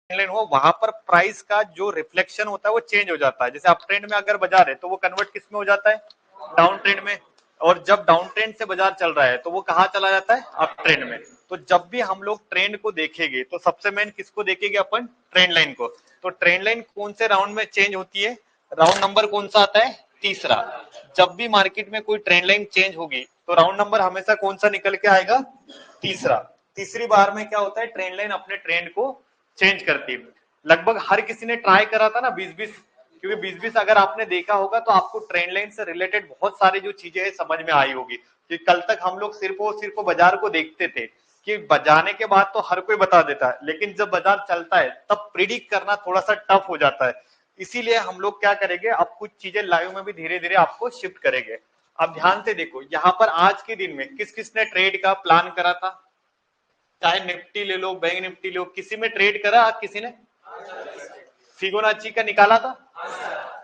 Line हुआ वहां पर प्राइस का जो रिफ्लेक्शन होता है वो चेंज हो जाता है। जैसे अप ट्रेंड में अगर बाजार है तो वो कन्वर्ट किस में हो जाता है, डाउन ट्रेंड में, और जब डाउन ट्रेंड से बाजार चल रहा है तो वो कहाँ चला जाता है, अप ट्रेंड में। तो जब भी हम लोग ट्रेंड को देखेंगे तो सबसे मेन किसको देखेंगे अपन, ट्रेंड लाइन को। तो ट्रेंड लाइन कौन से राउंड में चेंज होती है, राउंड नंबर कौन सा आता है, तीसरा। जब भी मार्केट में कोई ट्रेंड लाइन चेंज होगी तो राउंड नंबर हमेशा कौन सा निकल के आएगा, तीसरा। तीसरी बार में क्या होता है, ट्रेंड लाइन अपने ट्रेंड को चेंज करती है। लगभग हर किसी ने ट्राई करा था ना 20-20, क्योंकि 20-20 अगर आपने देखा होगा तो आपको ट्रेंड लाइन से रिलेटेड बहुत सारी जो चीजें है समझ में आई होगी। कि कल तक हम लोग सिर्फ और सिर्फ बाजार को देखते थे कि बजाने के बाद तो हर कोई बता देता है, लेकिन जब बाजार चलता है तब प्रिडिक्ट करना थोड़ा सा टफ हो जाता है। इसीलिए हम लोग क्या करेंगे, अब कुछ चीजें लाइव में भी धीरे धीरे आपको शिफ्ट करेंगे। अब ध्यान से देखो यहाँ पर आज के दिन में किस किसने ट्रेड का प्लान करा था, चाहे निफ्टी ले लो, बैंक निफ्टी ले लो, किसी में ट्रेड करा, किसी ने फिबोनाची का निकाला था।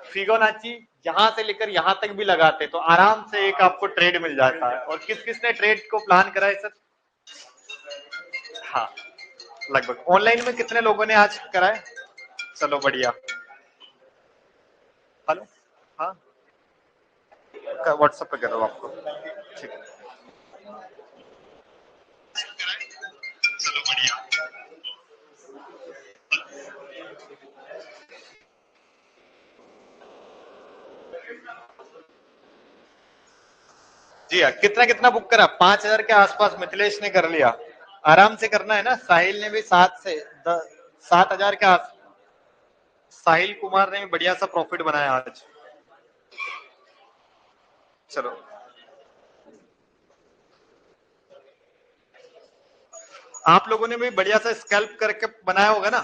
फिबोनाची यहां से लेकर यहां तक भी लगाते तो आराम से एक आपको ट्रेड मिल जाता है। और किस किसने ट्रेड को प्लान करा है सर, हाँ लगभग। ऑनलाइन में कितने लोगों ने आज करा है, चलो बढ़िया। हेलो, हाँ व्हाट्सएप पे कर रहा हूँ आपको, ठीक है, चलो बढ़िया। जी हाँ, कितना कितना बुक करा, 5,000 के आसपास मिथिलेश ने कर लिया। आराम से करना है ना, साहिल ने भी 7,000 के आस, साहिल कुमार ने भी बढ़िया सा प्रॉफिट बनाया आज। चलो आप लोगों ने भी बढ़िया सा स्कैल्प करके बनाया होगा ना।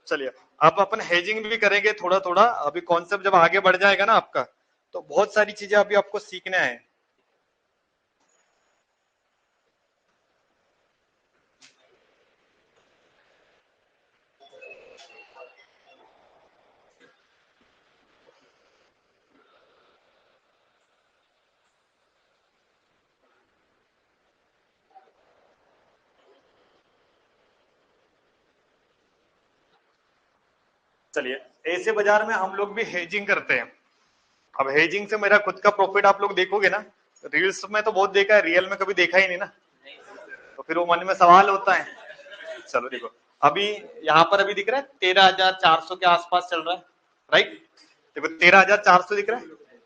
चलिए अब अपन हेजिंग भी करेंगे थोड़ा थोड़ा, अभी कॉन्सेप्ट जब आगे बढ़ जाएगा ना आपका तो बहुत सारी चीजें अभी आपको सीखना है। चलिए ऐसे बाजार में हम लोग भी हेजिंग करते हैं। अब हेजिंग से मेरा खुद का प्रॉफिट आप लोग देखोगे ना, रील्स में तो बहुत देखा है, रियल में कभी देखा ही नहीं ना, तो फिर वो मन में सवाल होता है। चलो देखो अभी यहाँ पर अभी दिख रहा है 13,400 के आसपास चल रहा है, राइट। देखो 13,400 दिख रहा है,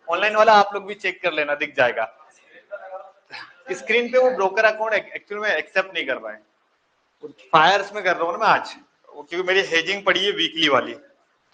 ऑनलाइन वाला आप लोग भी चेक कर लेना, दिख जाएगा स्क्रीन पे। वो ब्रोकर अकाउंट एक्चुअल में एक्सेप्ट नहीं कर रहा है, फायर्स में कर रहा हूँ ना मैं आज, क्योंकि मेरी हेजिंग पड़ी है वीकली वाली।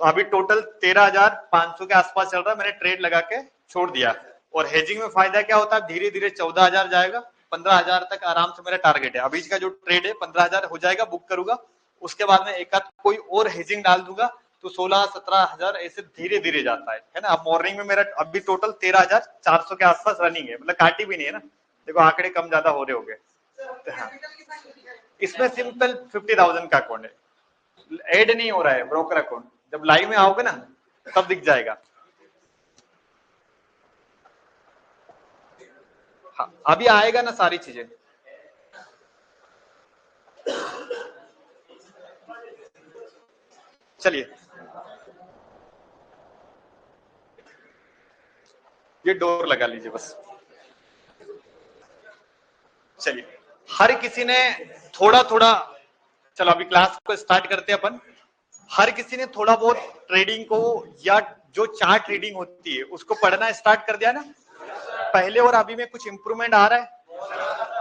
तो अभी टोटल 13,500 के आसपास चल रहा है, मैंने ट्रेड लगा के छोड़ दिया। और हेजिंग में फायदा क्या होता है, धीरे धीरे 14,000 जाएगा, 15,000 तक आराम से मेरा टारगेट है। अभी का जो ट्रेड है 15,000 हो जाएगा, बुक करूंगा, उसके बाद में एक आध कोई और हेजिंग डाल दूंगा तो 16-17,000 ऐसे धीरे धीरे जाता है ना। अब मॉर्निंग में मेरा अभी टोटल 13,400 के आसपास रनिंग है, मतलब काटी भी नहीं है ना, देखो आंकड़े कम ज्यादा हो रहे हो गए। हाँ इसमें सिंपल 50,000 का अकाउंट है, ऐड नहीं हो रहा है ब्रोकर अकाउंट, जब लाइव में आओगे ना तब दिख जाएगा। हाँ अभी आएगा ना सारी चीजें। चलिए ये डोर लगा लीजिए बस। चलिए हर किसी ने थोड़ा थोड़ा, चलो अभी क्लास को स्टार्ट करते हैं अपन। हर किसी ने थोड़ा बहुत ट्रेडिंग को या जो चार्ट ट्रेडिंग होती है उसको पढ़ना स्टार्ट कर दिया ना, पहले और अभी में कुछ इंप्रूवमेंट आ रहा है।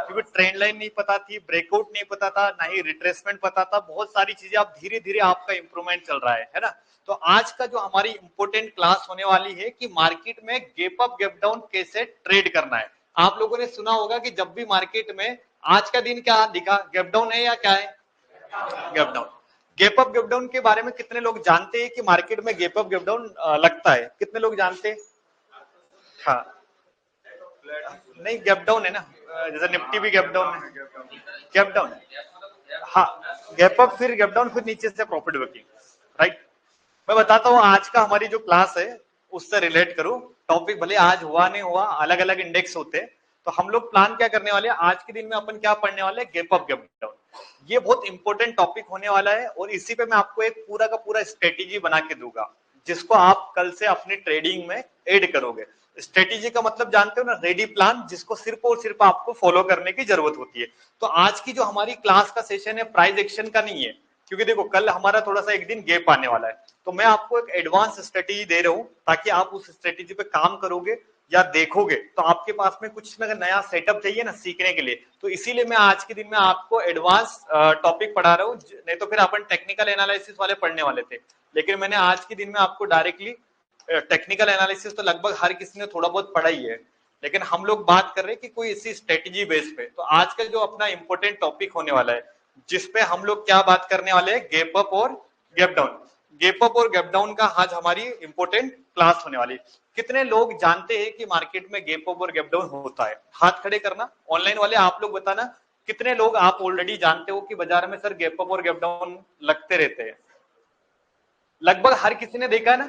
क्योंकि ट्रेंड लाइन नहीं पता थी, ब्रेकआउट नहीं पता था, ना ही रिट्रेसमेंट पता था, बहुत सारी चीजें अब धीरे धीरे आपका इंप्रूवमेंट चल रहा है ना। तो आज का जो हमारी इंपोर्टेंट क्लास होने वाली है कि मार्केट में गैप अप गैप डाउन कैसे ट्रेड करना है। आप लोगों ने सुना होगा कि जब भी मार्केट में, आज का दिन क्या दिखा, गैप डाउन है या क्या है, gap down. Gap up gap down के बारे में कितने लोग जानते हैं कि मार्केट में गैप अप गैप डाउन लगता है, कितने लोग जानते हैं। हाँ नहीं गैप डाउन है ना, जैसे निफ्टी भी गैप डाउन है, गैप डाउन है। हाँ गैप अप फिर गैप डाउन फिर नीचे से प्रॉफिट बुकिंग, राइट। मैं बताता हूँ आज का हमारी जो क्लास है उससे रिलेट करूं, टॉपिक भले आज हुआ नहीं हुआ, अलग अलग इंडेक्स होते हैं। तो हम लोग प्लान क्या करने वाले हैं आज के दिन में, अपन क्या पढ़ने वाले हैं, गैप अप गैप डाउन। ये बहुत इंपॉर्टेंट टॉपिक होने वाला है और इसी पे मैं आपको एक पूरा का पूरा स्ट्रेटेजी बना के दूंगा, जिसको आप कल से अपनी ट्रेडिंग में ऐड करोगे। स्ट्रेटेजी का मतलब जानते हो ना, रेडी प्लान, जिसको सिर्फ और सिर्फ आपको फॉलो करने की जरूरत होती है। तो आज की जो हमारी क्लास का सेशन है प्राइस एक्शन का नहीं है, क्योंकि देखो कल हमारा थोड़ा सा एक दिन गैप आने वाला है। तो मैं आपको एक एडवांस स्ट्रेटेजी दे रहा हूं ताकि आप उस स्ट्रेटेजी पे काम करोगे या देखोगे तो आपके पास में कुछ ना नया सेटअप चाहिए ना सीखने के लिए। तो इसीलिए मैं आज के दिन में आपको एडवांस टॉपिक पढ़ा रहा हूँ, नहीं तो फिर अपन टेक्निकल एनालिसिस वाले पढ़ने वाले थे। लेकिन मैंने आज के दिन में आपको डायरेक्टली टेक्निकल एनालिसिस तो लगभग हर किसी ने थोड़ा बहुत पढ़ा ही है, लेकिन हम लोग बात कर रहे हैं कि कोई इसी स्ट्रेटेजी बेस पे। तो आज का जो अपना इंपॉर्टेंट टॉपिक होने वाला है, जिसपे हम लोग क्या बात करने वाले हैं, गैप अप और गैप डाउन। गैप अप और गैप डाउन का आज हमारी इंपॉर्टेंट क्लास होने वाली। कितने लोग जानते हैं कि मार्केट में गैप अप और गैप डाउन होता है? हाथ खड़े करना, ऑनलाइन वाले आप लोग बताना कितने लोग आप ऑलरेडी जानते हो कि बाजार में सर गैप अप और गैप डाउन लगते रहते हैं। लगभग हर किसी ने देखा है ना,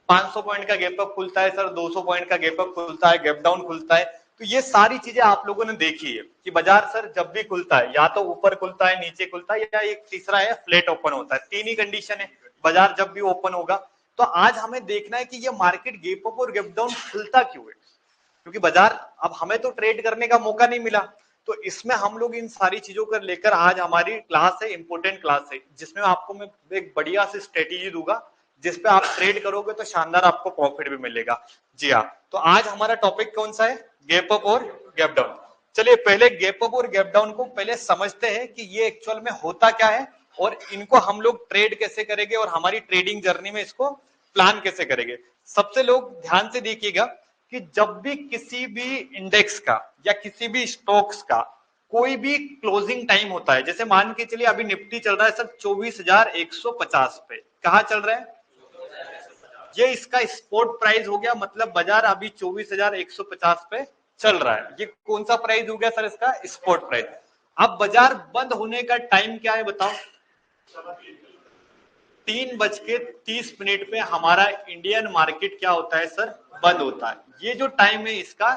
500 पॉइंट का गैप अप खुलता है सर, 200 पॉइंट का गैप अप खुलता है, गैप डाउन खुलता है। तो ये सारी चीजें आप लोगों ने देखी है कि बाजार सर जब भी खुलता है या तो ऊपर खुलता है, नीचे खुलता है, या एक तीसरा है फ्लैट ओपन होता है। तीन ही कंडीशन है बाजार जब भी ओपन होगा। तो आज हमें देखना है कि ये मार्केट गैप अप और गैप डाउन खुलता क्यों है, क्योंकि बाजार अब हमें तो ट्रेड करने का मौका नहीं मिला। तो इसमें हम लोग इन सारी चीजों को लेकर आज हमारी क्लास है, इंपोर्टेंट क्लास है, जिसमें आपको मैं एक बढ़िया सी स्ट्रेटेजी दूंगा, जिसपे आप ट्रेड करोगे तो शानदार आपको प्रॉफिट भी मिलेगा। जी हाँ, तो आज हमारा टॉपिक कौन सा है? गैप अप और गैप डाउन। चलिए पहले गैप अप और गैप डाउन को पहले समझते हैं कि ये एक्चुअल में होता क्या है, और इनको हम लोग ट्रेड कैसे करेंगे और हमारी ट्रेडिंग जर्नी में इसको प्लान कैसे करेंगे। सबसे लोग ध्यान से देखिएगा कि जब भी किसी भी इंडेक्स का या किसी भी स्टॉक्स का कोई भी क्लोजिंग टाइम होता है, जैसे मान के चलिए अभी निफ्टी चल रहा है सर 24,150 पे, कहा चल रहा है? ये इसका स्पॉट प्राइस हो गया, मतलब बाजार अभी 24,150 पे चल रहा है। ये कौन सा प्राइस हो गया सर? इसका स्पॉट प्राइस। अब बाजार बंद होने का टाइम क्या है बताओ? 3:30 पे हमारा इंडियन मार्केट क्या होता है सर? बंद होता है। ये जो टाइम है इसका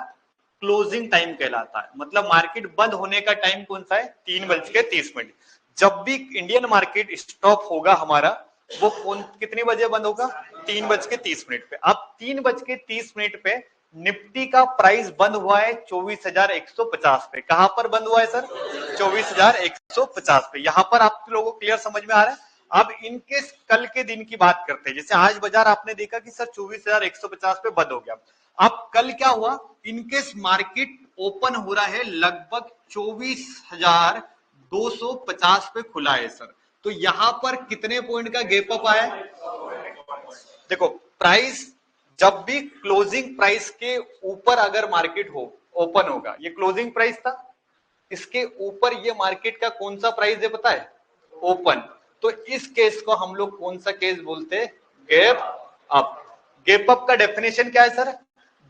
क्लोजिंग टाइम कहलाता है, मतलब मार्केट बंद होने का टाइम कौन सा है? 3:30। जब भी इंडियन मार्केट स्टॉप होगा हमारा, वो कौन कितने बजे बंद होगा? 3:30 पे। अब 3:30 पे निफ्टी का प्राइस बंद हुआ है 24,150 पे। कहां पर बंद हुआ है सर? 24,150 पे। यहां पर आप लोगों को क्लियर समझ में आ रहा है? अब इनकेस कल के दिन की बात करते हैं, जैसे आज बाजार आपने देखा कि सर 24,150 पे बंद हो गया। अब कल क्या हुआ? इनकेस मार्केट ओपन हो रहा है लगभग 24,250 पे खुला है सर, तो यहां पर कितने पॉइंट का गैप अप आया? देखो प्राइस जब भी क्लोजिंग प्राइस के ऊपर अगर मार्केट हो ओपन होगा, ये क्लोजिंग प्राइस था, इसके ऊपर ये मार्केट का कौन सा प्राइस है पता है? ओपन। तो इस केस को हम लोग कौन सा केस बोलते हैं? Gap up. गैप अप का डेफिनेशन क्या है सर?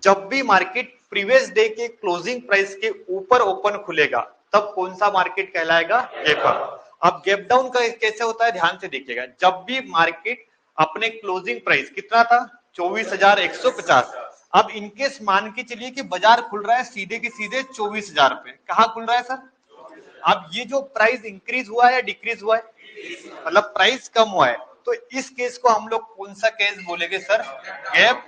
जब भी मार्केट प्रीवियस डे के क्लोजिंग प्राइस के ऊपर ओपन खुलेगा, तब कौन सा मार्केट कहलाएगा? Gap up. अब गैप डाउन का कैसे होता है ध्यान से देखिएगा। जब भी मार्केट अपने क्लोजिंग प्राइस कितना था? 24,150। अब इनकेस मान के चलिए कि बाजार खुल रहा है सीधे के सीधे 24,000 पे, कहा खुल रहा है सर? अब ये जो प्राइस इंक्रीज हुआ है या डिक्रीज हुआ है? मतलब प्राइस कम हुआ है। तो इस केस को हम लोग कौन सा केस बोलेंगे सर? Gap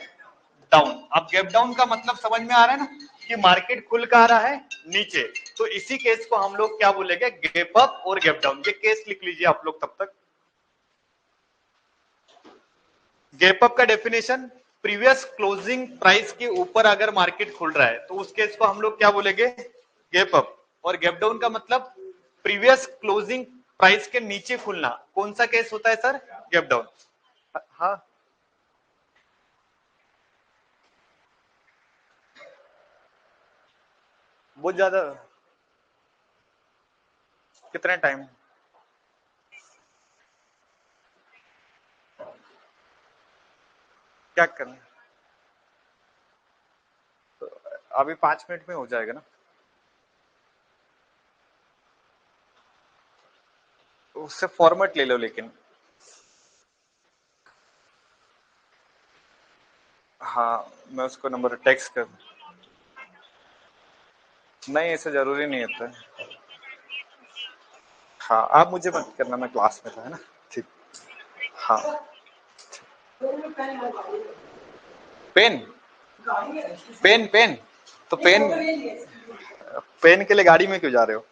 down. अब गैप डाउन का मतलब समझ में आ रहा है ना, कि मार्केट खुल कहा रहा है? नीचे। तो इसी केस को हम लोग क्या बोलेंगे? गैप अप और गैप डाउन। ये केस लिख लीजिए आप लोग तब तक। गैप अप का डेफिनेशन, प्रीवियस क्लोजिंग प्राइस के ऊपर अगर मार्केट खुल रहा है तो उस केस को हम लोग क्या बोलेंगे? Gap up. और गैप डाउन का मतलब प्रीवियस क्लोजिंग प्राइस के नीचे खुलना। कौन सा केस होता है सर? Gap down. हाँ, बहुत ज्यादा। कितना टाइम? क्या करना? तो अभी 5 मिनट में हो जाएगा ना? तो उससे फॉर्मेट ले लो लेकिन। हाँ, मैं उसको नंबर टेक्स्ट कर। नहीं, ऐसे जरूरी नहीं होता है। हाँ आप मुझे मत करना, मैं क्लास में था, है ना। ठीक। हाँ। पेन पेन पेन तो पेन पेन के लिए गाड़ी में क्यों जा रहे हो?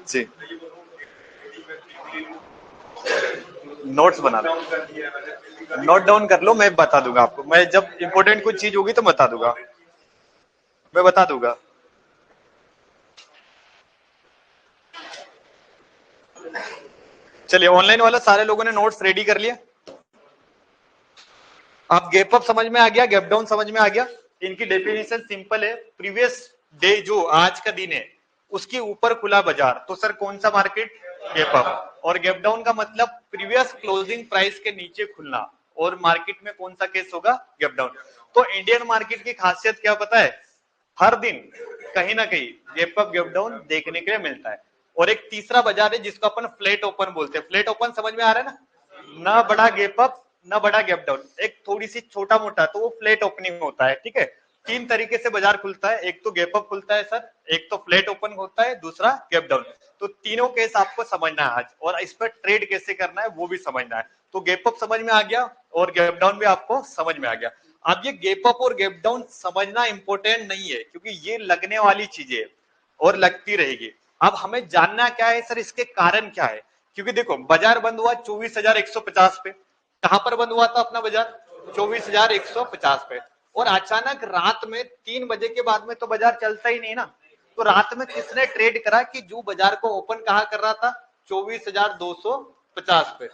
जी नोट्स बना लो, नोट डाउन कर लो, मैं बता दूंगा आपको, मैं जब इंपॉर्टेंट कुछ चीज होगी तो बता दूंगा, मैं बता दूंगा। चलिए ऑनलाइन वाला सारे लोगों ने नोट्स रेडी कर लिया। आप गैप अप समझ में आ गया, गैप डाउन समझ में आ गया। इनकी डेफिनेशन सिंपल है, प्रीवियस डे जो आज का दिन है उसके ऊपर खुला बाजार, तो सर कौन सा मार्केट? Gap up. और गैप डाउन का मतलब प्रीवियस क्लोजिंग प्राइस के नीचे खुलना, और मार्केट में कौन सा केस होगा? Gap down. तो इंडियन मार्केट की खासियत क्या पता है? हर दिन कहीं ना कहीं गैप अप गैप डाउन देखने के लिए मिलता है। और एक तीसरा बाजार है जिसको अपन फ्लैट ओपन बोलते हैं। फ्लैट ओपन समझ में आ रहा है ना? ना बड़ा गैप अप ना बड़ा गैप डाउन, एक थोड़ी सी छोटा मोटा, तो वो फ्लैट ओपनिंग होता है। ठीक है, तीन तरीके से बाजार खुलता है, एक तो गैप अप खुलता है सर, एक तो फ्लैट ओपन होता है, दूसरा गैप डाउन। तो तीनों केस आपको समझना है आज, और इस पर ट्रेड कैसे करना है वो भी समझना है। तो गैप अप समझ में आ गया और गैप डाउन भी आपको समझ में आ गया। अब ये गैप अप और गैप डाउन समझना इंपॉर्टेंट नहीं है, क्योंकि ये लगने वाली चीजें और लगती रहेगी। अब हमें जानना क्या है सर, इसके कारण क्या है? क्योंकि देखो बाजार बंद हुआ 24,150 पे, कहां पर बंद हुआ था अपना बाजार? 24,150 पे। और अचानक रात में 3 बजे के बाद में तो बाजार चलता ही नहीं ना। तो रात में किसने ट्रेड करा कि जो बाजार को ओपन कहा कर रहा था? 24,250 पे।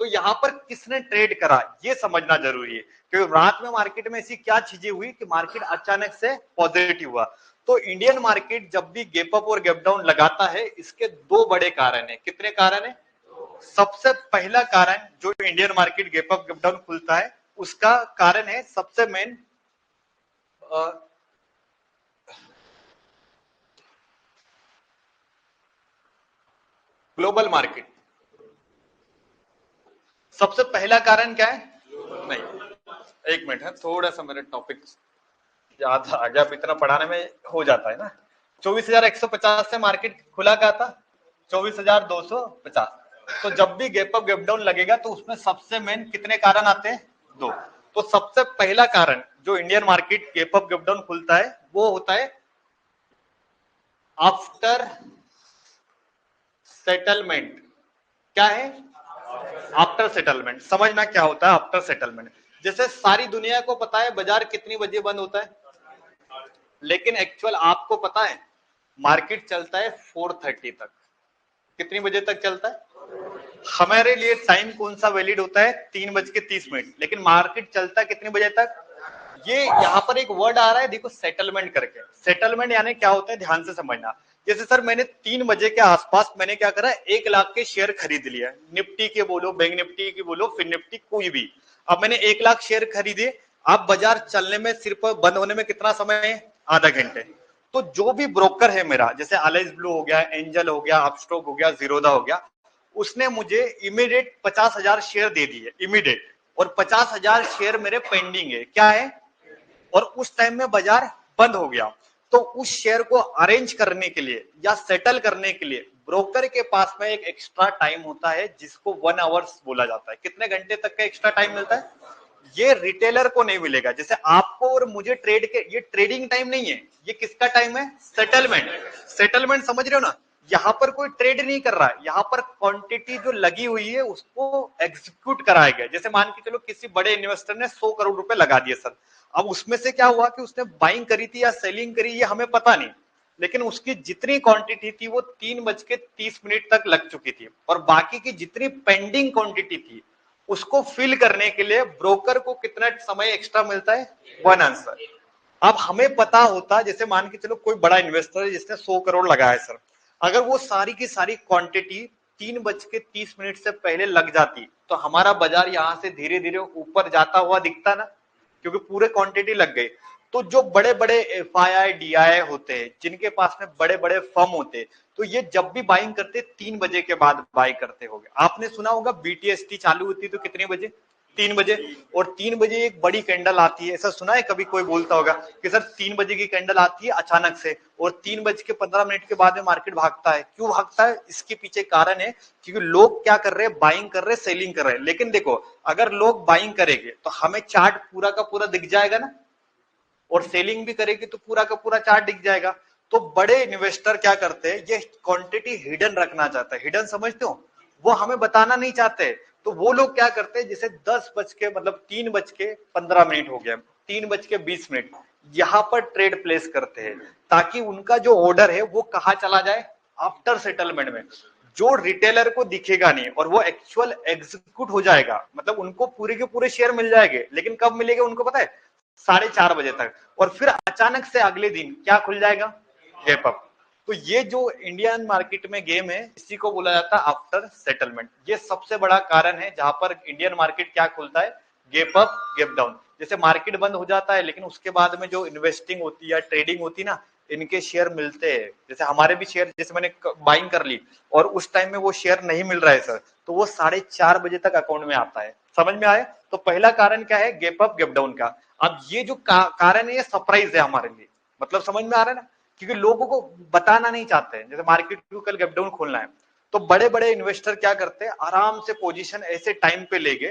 तो यहां पर किसने ट्रेड करा ये समझना जरूरी है, क्योंकि रात में मार्केट में ऐसी क्या चीजें हुई कि मार्केट अचानक से पॉजिटिव हुआ। तो इंडियन मार्केट जब भी गैप अप और गैप डाउन लगाता है, इसके दो बड़े कारण है। कितने कारण है? सबसे पहला कारण जो Indian market gap up gap down खुलता है उसका कारण है, सबसे मेन ग्लोबल मार्केट। सबसे पहला कारण क्या है? नहीं, एक मिनट है, थोड़ा सा मेरे टॉपिक याद आ गया, अब इतना पढ़ाने में हो जाता है ना। 24,150 से मार्केट खुला क्या था? 24,250। तो जब भी गैप अप गैप डाउन लगेगा तो उसमें सबसे मेन कितने कारण आते हैं? दो। तो सबसे पहला कारण जो Indian market gap up gap down खुलता है वो होता है आफ्टर सेटलमेंट। क्या है? After settlement. समझना क्या होता है आफ्टर सेटलमेंट। जैसे सारी दुनिया को पता है बाजार कितनी बजे बंद होता है, लेकिन एक्चुअल आपको पता है मार्केट चलता है 4:30 तक। कितनी बजे तक चलता है? हमारे लिए टाइम कौन सा वैलिड होता है? 3:30, लेकिन मार्केट चलता है कितने बजे तक? ये यहाँ पर एक वर्ड आ रहा है देखो, सेटलमेंट करके। सेटलमेंट यानी क्या होता है, ध्यान से समझना। जैसे सर मैंने 3 बजे के आसपास मैंने क्या करा, 1 लाख के शेयर खरीद लिया, निफ्टी के बोलो, बैंक निफ्टी की बोलो, फिर निफ्टी कोई भी। अब मैंने 1 लाख शेयर खरीदे। अब बाजार चलने में सिर्फ बंद होने में कितना समय है? आधा घंटे। तो जो भी ब्रोकर है मेरा, जैसे अलाइज ब्लू हो गया, एंजल हो गया, अपस्टॉक हो गया, जीरोधा हो गया, उसने मुझे इमीडिएट 50,000 शेयर दे दिए इमीडिएट, और 50,000 शेयर मेरे पेंडिंग है। क्या है? और उस टाइम में बाजार बंद हो गया। तो उस शेयर को अरेंज करने के लिए या सेटल करने के लिए ब्रोकर के पास में एक एक्स्ट्रा टाइम होता है जिसको 1 आवर्स बोला जाता है। कितने घंटे तक का एक्स्ट्रा टाइम मिलता है? ये रिटेलर को नहीं मिलेगा। जैसे आपको और मुझे ट्रेड के, ये ट्रेडिंग टाइम नहीं है, ये किसका टाइम है? सेटलमेंट। सेटलमेंट समझ रहे हो ना? यहाँ पर कोई ट्रेड नहीं कर रहा है, यहाँ पर क्वांटिटी जो लगी हुई है उसको एग्जीक्यूट कराया गया। जैसे मान के चलो किसी बड़े इन्वेस्टर ने 100 करोड़ रुपए लगा दिए सर। अब उसमें से क्या हुआ कि उसने बाइंग करी थी या सेलिंग करी, ये हमें पता नहीं, लेकिन उसकी जितनी क्वांटिटी थी वो 3:30 तक लग चुकी थी, और बाकी की जितनी पेंडिंग क्वांटिटी थी उसको फिल करने के लिए ब्रोकर को कितना समय एक्स्ट्रा मिलता है? 1 आंसर। अब हमें पता होता, जैसे मान के चलो कोई बड़ा इन्वेस्टर है जिसने 100 करोड़ लगाया सर, अगर वो सारी की सारी क्वांटिटी 3:30 से पहले लग जाती तो हमारा बाजार यहां से धीरे धीरे ऊपर जाता हुआ दिखता ना, क्योंकि पूरे क्वांटिटी लग गई। तो जो बड़े बड़े FII DII होते हैं, जिनके पास में बड़े बड़े फर्म होते हैं, तो ये जब भी बाइंग करते 3 बजे के बाद बाई करते होंगे। आपने सुना होगा BTST चालू होती तो कितने बजे? 3 बजे। और 3 बजे एक बड़ी कैंडल आती है, ऐसा सुना है कभी कोई बोलता होगा कि सर 3 बजे की कैंडल आती है अचानक से, और 3:15 के बाद में मार्केट भागता है। क्यों भागता है? इसके पीछे कारण है क्योंकि लोग क्या कर रहे हैं, बाइंग कर रहे हैं, सेलिंग कर रहे हैं। लेकिन देखो, अगर लोग बाइंग करेंगे तो हमें चार्ट पूरा का पूरा दिख जाएगा ना, और सेलिंग भी करेगी तो पूरा का पूरा चार्ट दिख जाएगा। तो बड़े इन्वेस्टर क्या करते हैं, ये क्वांटिटी हिडन रखना चाहते हैं। हिडन समझते हो? वो हमें बताना नहीं चाहते। तो वो लोग क्या करते हैं, जैसे 10 बज के मतलब 3:15 हो गया, 3:20 यहां पर ट्रेड प्लेस करते हैं, ताकि उनका जो ऑर्डर है वो कहाँ चला जाए, आफ्टर सेटलमेंट में, जो रिटेलर को दिखेगा नहीं, और वो एक्चुअल एग्जीक्यूट हो जाएगा। मतलब उनको पूरे के पूरे शेयर मिल जाएंगे, लेकिन कब मिलेंगे उनको पता है? 4:30 बजे तक। और फिर अचानक से अगले दिन क्या खुल जाएगा, गैप अप। तो ये जो इंडियन मार्केट में गेम है, इसी को बोला जाता है आफ्टर सेटलमेंट। ये सबसे बड़ा कारण है जहां पर इंडियन मार्केट क्या खुलता है, गैप अप गैप डाउन। जैसे मार्केट बंद हो जाता है, लेकिन उसके बाद में जो इन्वेस्टिंग होती है, ट्रेडिंग होती है ना, इनके शेयर मिलते हैं। जैसे हमारे भी शेयर, जैसे मैंने बाइंग कर ली और उस टाइम में वो शेयर नहीं मिल रहा है सर, तो वो 4:30 बजे तक अकाउंट में आता है। समझ में आया? तो पहला कारण क्या है, गैप अप गैप डाउन का। अब ये जो कारण है, ये सरप्राइज है हमारे लिए। मतलब समझ में आ रहा है ना, क्योंकि लोगों को बताना नहीं चाहते हैं। जैसे मार्केट को कल गैप डाउन खोलना है, तो बड़े बड़े इन्वेस्टर क्या करते हैं, आराम से पोजीशन ऐसे टाइम पे लेंगे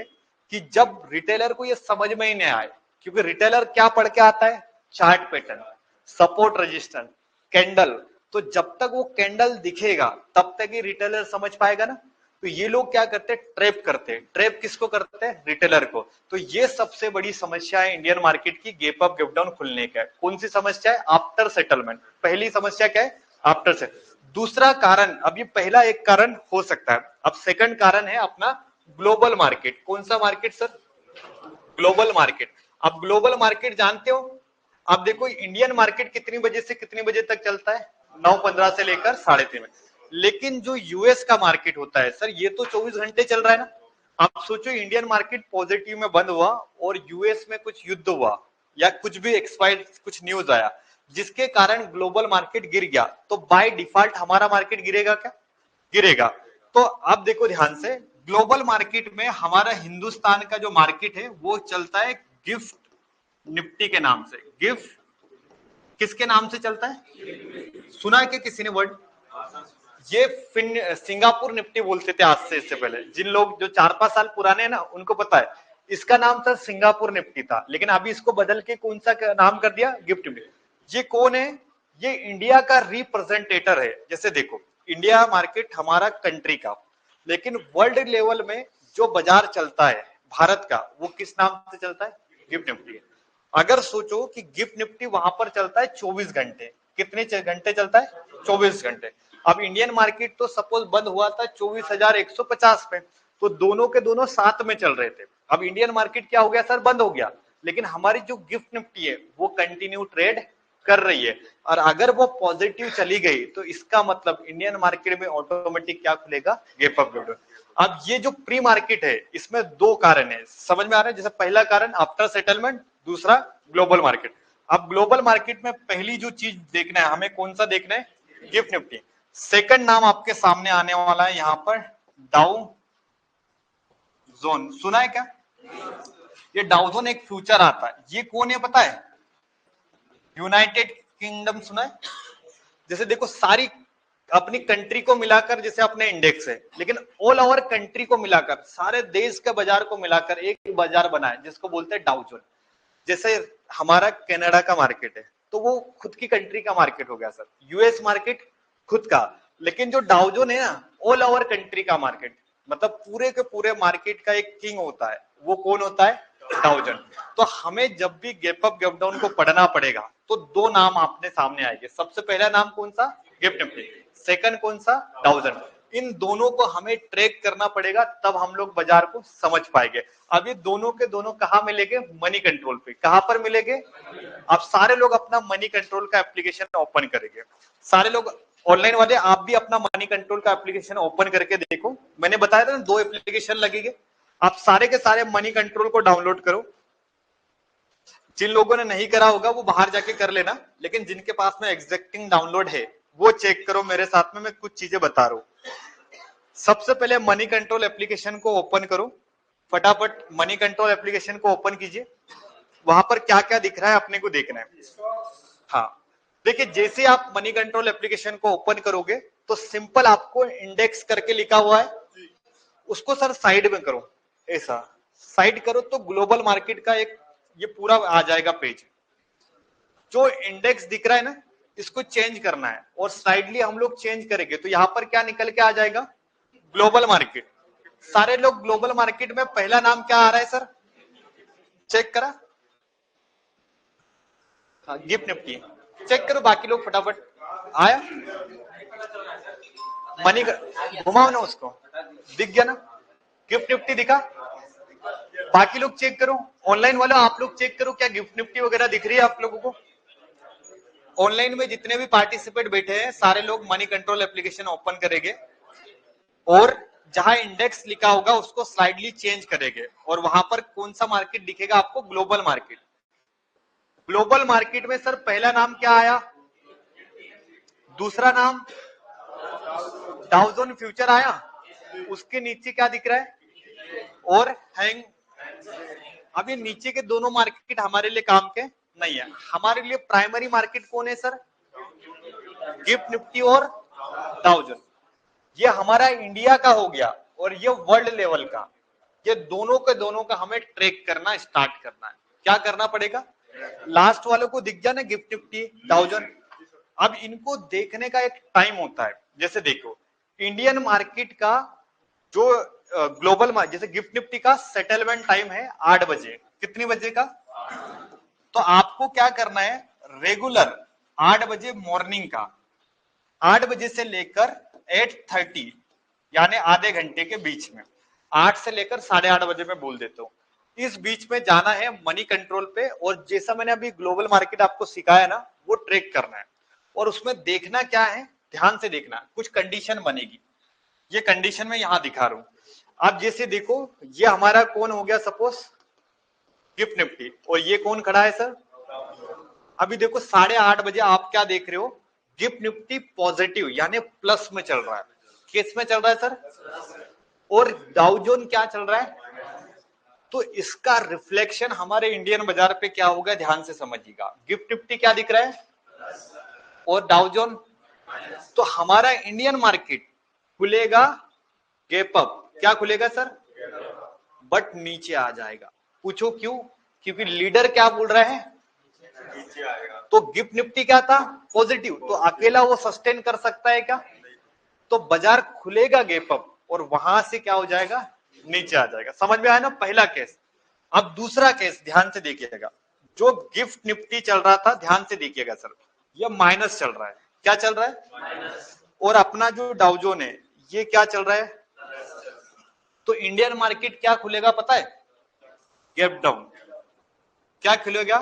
कि जब रिटेलर को ये समझ में ही नहीं आए। क्योंकि रिटेलर क्या पढ़ के आता है, chart pattern, support resistance, candle. तो जब तक वो कैंडल दिखेगा तब तक ही रिटेलर समझ पाएगा ना। तो ये लोग क्या करते हैं, ट्रैप करते हैं। ट्रैप किसको करते हैं, रिटेलर को। तो ये सबसे बड़ी समस्या है इंडियन मार्केट की, गैप अप गैप डाउन खुलने का। कौन सी समस्या है, आफ्टर सेटलमेंट। पहली समस्या क्या है, आफ्टर से। दूसरा कारण, अब ये पहला एक कारण हो सकता है, अब सेकंड कारण है अपना ग्लोबल मार्केट। कौन सा मार्केट सर, ग्लोबल मार्केट। अब ग्लोबल मार्केट जानते हो, आप देखो इंडियन मार्केट कितनी बजे से कितनी बजे तक चलता है, 9:15 से लेकर 3:30। लेकिन जो यूएस का मार्केट होता है सर, ये तो 24 घंटे चल रहा है ना। आप सोचो, इंडियन मार्केट पॉजिटिव में बंद हुआ और यूएस में कुछ युद्ध हुआ या कुछ भी एक्सपायर्ड कुछ न्यूज आया, जिसके कारण ग्लोबल मार्केट गिर गया, तो बाय डिफॉल्ट हमारा मार्केट गिरेगा क्या, गिरेगा। तो आप देखो ध्यान से, ग्लोबल मार्केट में हमारा हिंदुस्तान का जो मार्केट है वो चलता है गिफ्ट निफ्टी के नाम से। गिफ्ट किसके नाम से चलता है, सुना है कि किसी ने वर्ड? ये सिंगापुर निफ्टी बोलते थे आज से, इससे पहले जिन लोग जो 4-5 साल पुराने हैं ना, उनको पता है। इसका नाम था सिंगापुर निफ्टी था, लेकिन अभी इसको बदल के कौन सा नाम कर दिया, गिफ्ट निफ्टी। ये कौन है, ये इंडिया का रिप्रेजेंटेटर है। जैसे देखो, इंडिया मार्केट हमारा कंट्री का, लेकिन वर्ल्ड लेवल में जो बाजार चलता है भारत का, वो किस नाम से चलता है, गिफ्ट निफ्टी। अगर सोचो कि गिफ्ट निफ्टी वहां पर चलता है 24 घंटे, कितने घंटे चलता है, 24 घंटे। अब इंडियन मार्केट तो सपोज बंद हुआ था 24,150 पे, तो दोनों के दोनों साथ में चल रहे थे। अब इंडियन मार्केट क्या हो गया सर, बंद हो गया, लेकिन हमारी जो गिफ्ट निफ्टी है वो कंटिन्यू ट्रेड कर रही है। और अगर वो पॉजिटिव चली गई तो इसका मतलब इंडियन मार्केट में ऑटोमेटिक क्या खुलेगा, गैप अप गैप डाउन। अब ये जो प्री मार्केट है, इसमें दो कारण है, समझ में आ रहा है? जैसे पहला कारण आफ्टर सेटलमेंट, दूसरा ग्लोबल मार्केट। अब ग्लोबल मार्केट में पहली जो चीज देखना है हमें, कौन सा देखना है, गिफ्ट निफ्टी। सेकंड नाम आपके सामने आने वाला है यहां पर, डाउ जोन। सुना है क्या? ये डाउ जोन एक फ्यूचर आता है। ये कौन है पता है, यूनाइटेड किंगडम। सुना है? जैसे देखो, सारी अपनी कंट्री को मिलाकर जैसे अपने इंडेक्स है, लेकिन ऑल ओवर कंट्री को मिलाकर, सारे देश के बाजार को मिलाकर एक बाजार बना है, जिसको बोलते हैं डाउ जोन। जैसे हमारा कनाडा का मार्केट है, तो वो खुद की कंट्री का मार्केट हो गया सर। यूएस मार्केट खुद का, लेकिन जो डाउ जोन है ना, ऑल ओवर कंट्री का मार्केट। मतलब पूरे के पूरे मार्केट का एक किंग होता है, वो कौन होता है, डाउ जोन। तो हमें जब भी गैप अप गैप डाउन को पढ़ना पड़ेगा, तो दो नाम आपने सामने आएंगे। सबसे पहला नाम कौन सा, गिफ्ट निफ्टी। सेकंड कौन सा, डाउ जोन। इन दोनों को हमें ट्रैक करना पड़ेगा, तब हम लोग बाजार को समझ पाएंगे। अब ये दोनों के दोनों कहां मिलेंगे, मनी कंट्रोल पे। कहां पर मिलेंगे, अब सारे लोग अपना मनी कंट्रोल का एप्लीकेशन ओपन करेंगे। सारे लोग ऑनलाइन वाले, आप भी अपना मनी कंट्रोल का एप्लीकेशन ओपन करके देखो। मैंने बताया था ना, 2 एप्लीकेशन लगेंगे। आप सारे के सारे मनी कंट्रोल को डाउनलोड करो। जिन लोगों ने नहीं करा होगा वो बाहर जाके कर लेना, लेकिन जिनके पास में एग्जैक्टिंग डाउनलोड है वो चेक करो मेरे साथ में, मैं कुछ चीजें बता रहा हूं। सबसे पहले मनी कंट्रोल एप्लीकेशन को ओपन करो, फटाफट मनी कंट्रोल एप्लीकेशन को ओपन कीजिए। वहां पर क्या क्या दिख रहा है अपने को देखना है। हाँ देखिए, जैसे आप मनी कंट्रोल एप्लीकेशन को ओपन करोगे तो सिंपल आपको इंडेक्स करके लिखा हुआ है, उसको सर साइड में करो, ऐसा साइड करो तो ग्लोबल मार्केट का एक ये पूरा आ जाएगा पेज। जो इंडेक्स दिख रहा है ना, इसको चेंज करना है और स्लाइडली हम लोग चेंज करेंगे तो यहाँ पर क्या निकल के आ जाएगा, ग्लोबल मार्केट। सारे लोग ग्लोबल मार्केट में पहला नाम क्या आ रहा है सर, चेक करा, हाँ गिफ्ट निफ्टी, चेक करो बाकी लोग फटाफट। आया मनी, घुमाओ ना उसको, दिख गया ना, गिफ्ट निफ्टी दिखा। बाकी लोग चेक करो, ऑनलाइन वाले आप लोग चेक करो क्या गिफ्ट निफ्टी वगैरह दिख रही है आप लोगों को। ऑनलाइन में जितने भी पार्टिसिपेट बैठे हैं सारे लोग मनी कंट्रोल एप्लीकेशन ओपन करेंगे और जहां इंडेक्स लिखा होगा उसको स्लाइडली चेंज करेंगे और वहां पर कौन सा मार्केट दिखेगा आपको, ग्लोबल मार्केट। ग्लोबल मार्केट में सर पहला नाम क्या आया, दूसरा नाम डाउ जोन फ्यूचर आया, उसके नीचे क्या दिख रहा है, और हैंग। अब ये नीचे के दोनों मार्केट हमारे लिए काम के नहीं है, हमारे लिए प्राइमरी मार्केट कौन है सर, गिफ्ट निफ्टी और डाउ जोन। ये हमारा इंडिया का हो गया और ये वर्ल्ड लेवल का, ये दोनों के दोनों का हमें ट्रैक करना स्टार्ट करना है। क्या करना पड़ेगा, लास्ट वालों को दिख गया ना गिफ्ट निफ्टी डाउ जोन, अब इनको देखने का एक टाइम होता है। जैसे देखो इंडियन मार्केट का जो ग्लोबल जैसे गिफ्ट निफ्टी का सेटलमेंट टाइम है 8 बजे, कितनी बजे का, तो आपको क्या करना है, रेगुलर 8 बजे मॉर्निंग का, 8 बजे से लेकर 8:30 यानी आधे घंटे के बीच में, 8 से लेकर 8:30 बजे में बोल देता हूँ, इस बीच में जाना है मनी कंट्रोल पे। और जैसा मैंने अभी ग्लोबल मार्केट आपको सिखाया ना वो ट्रेक करना है और उसमें देखना क्या है, ध्यान से देखना, कुछ कंडीशन बनेगी। ये कंडीशन में यहां दिखा रहा हूं। आप जैसे देखो ये हमारा कौन हो गया, सपोज गिफ्ट निफ्टी, और ये कौन खड़ा है सर, अभी देखो 8:30 बजे आप क्या देख रहे हो, गिफ्ट निफ्टी पॉजिटिव यानी प्लस में चल रहा है, किस में चल रहा है सर, और डाउ जोन क्या चल रहा है। तो इसका रिफ्लेक्शन हमारे इंडियन बाजार पे क्या होगा, ध्यान से समझिएगा। गिफ्ट निफ्टी क्या दिख रहा है और डाउ जोन, तो हमारा इंडियन मार्केट खुलेगा गैप अप, क्या खुलेगा सर, बट नीचे आ जाएगा। पूछो क्यों, क्योंकि लीडर क्या बोल रहा है, नीचे आएगा। तो गिफ्ट निफ्टी क्या था, पॉजिटिव, तो अकेला वो सस्टेन कर सकता है क्या, तो बाजार खुलेगा गैप अप और वहां से क्या हो जाएगा, नीचे आ जाएगा। समझ में आया ना पहला केस। अब दूसरा केस ध्यान से देखिएगा, जो गिफ्ट निफ्टी चल रहा था ध्यान से देखिएगा सर, ये माइनस चल रहा है, क्या चल रहा है माइनस, और अपना जो डाउ जोन है ये क्या चल रहा है, तो इंडियन मार्केट क्या खुलेगा पता है, गैप डाउन, क्या खुलेगा,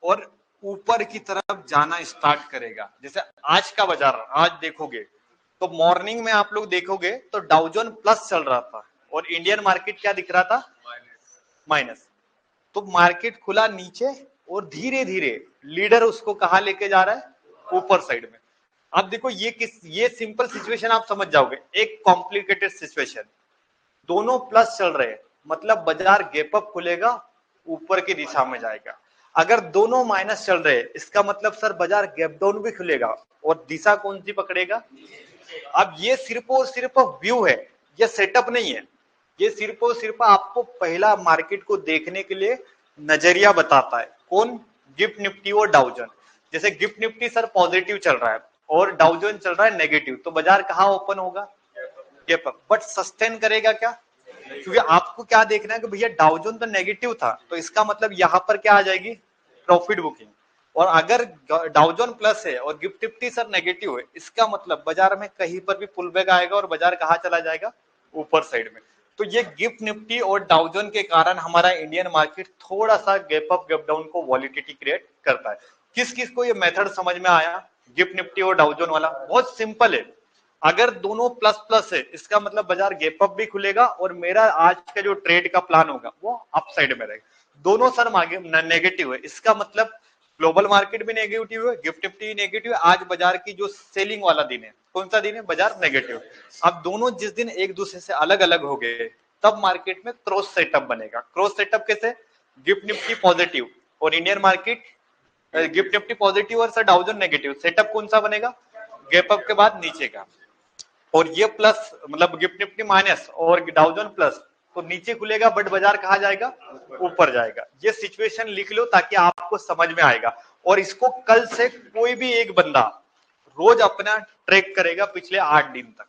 और ऊपर की तरफ जाना स्टार्ट करेगा। जैसे आज का बाजार आज देखोगे तो मॉर्निंग में आप लोग देखोगे तो डाउ जोन प्लस चल रहा था और इंडियन मार्केट क्या दिख रहा था, माइनस। तो मार्केट खुला नीचे और धीरे धीरे लीडर उसको कहां लेके जा रहा है, ऊपर साइड में। अब देखो ये सिंपल सिचुएशन आप समझ जाओगे, एक कॉम्प्लिकेटेड सिचुएशन, दोनों प्लस चल रहे हैं मतलब बाजार गैप अप खुलेगा, ऊपर की दिशा में जाएगा। अगर दोनों माइनस चल रहे हैं इसका मतलब सर बाजार गैप डाउन भी खुलेगा और दिशा कौन सी पकड़ेगा। अब ये सिर्फ और सिर्फ व्यू है, ये सेटअप नहीं है, ये सिर्फ और सिर्फ आपको पहला मार्केट को देखने के लिए नजरिया बताता है। कौन, गिफ्ट निफ्टी और डाउ जोन। जैसे गिफ्ट निफ्टी सर पॉजिटिव चल रहा है और डाउ जोन चल रहा है नेगेटिव, तो बाजार कहाँ ओपन होगा, गैप अप, बट सस्टेन करेगा क्या, क्योंकि आपको क्या देखना है कि भैया डाउ जोन तो नेगेटिव था तो इसका मतलब यहां पर क्या आ जाएगी, प्रॉफिट बुकिंग। और अगर डाउ जोन प्लस है और गिफ्ट निफ्टी सर नेगेटिव है, इसका मतलब बाजार में कहीं पर भी पुल बैक आएगा और बाजार कहाँ चला जाएगा, ऊपर साइड में। तो ये गिफ्ट निफ्टी और डाउ जोन के कारण हमारा इंडियन मार्केट थोड़ा सा गैप अप गैप डाउन को वॉलिटिलिटी क्रिएट करता है। किस किस को ये मेथड समझ में आया, गिफ्ट निफ्टी और डाउ जोन वाला, बहुत सिंपल है। अगर दोनों प्लस प्लस है इसका मतलब बाजार गैप अप भी खुलेगा और मेरा आज का जो ट्रेड का प्लान होगा वो अप साइड में रहेगा। दोनों सर नेगेटिव है, इसका मतलब ग्लोबल मार्केट भी नेगेटिव है, गिफ्ट निफ्टी नेगेटिव है, आज बाजार की जो सेलिंग वाला दिन है, कौन सा दिन है, बाजार नेगेटिव। अब दोनों जिस दिन एक दूसरे से अलग अलग हो गए तब मार्केट में क्रॉस सेटअप बनेगा। क्रॉस सेटअप कैसे, गिफ्ट निफ्टी पॉजिटिव और Indian market, gift Nifty positive और सर डाउ जोन नेगेटिव, सेटअप कौन सा बनेगा, गैप अप के बाद नीचे का। और ये प्लस मतलब गिफ्ट निफ्टी माइनस और डाउ जोन प्लस, तो नीचे खुलेगा बट बाजार कहा जाएगा, ऊपर जाएगा। ये सिचुएशन लिख लो ताकि आपको समझ में आएगा। और इसको कल से कोई भी एक बंदा रोज अपना ट्रैक करेगा पिछले 8 दिन तक।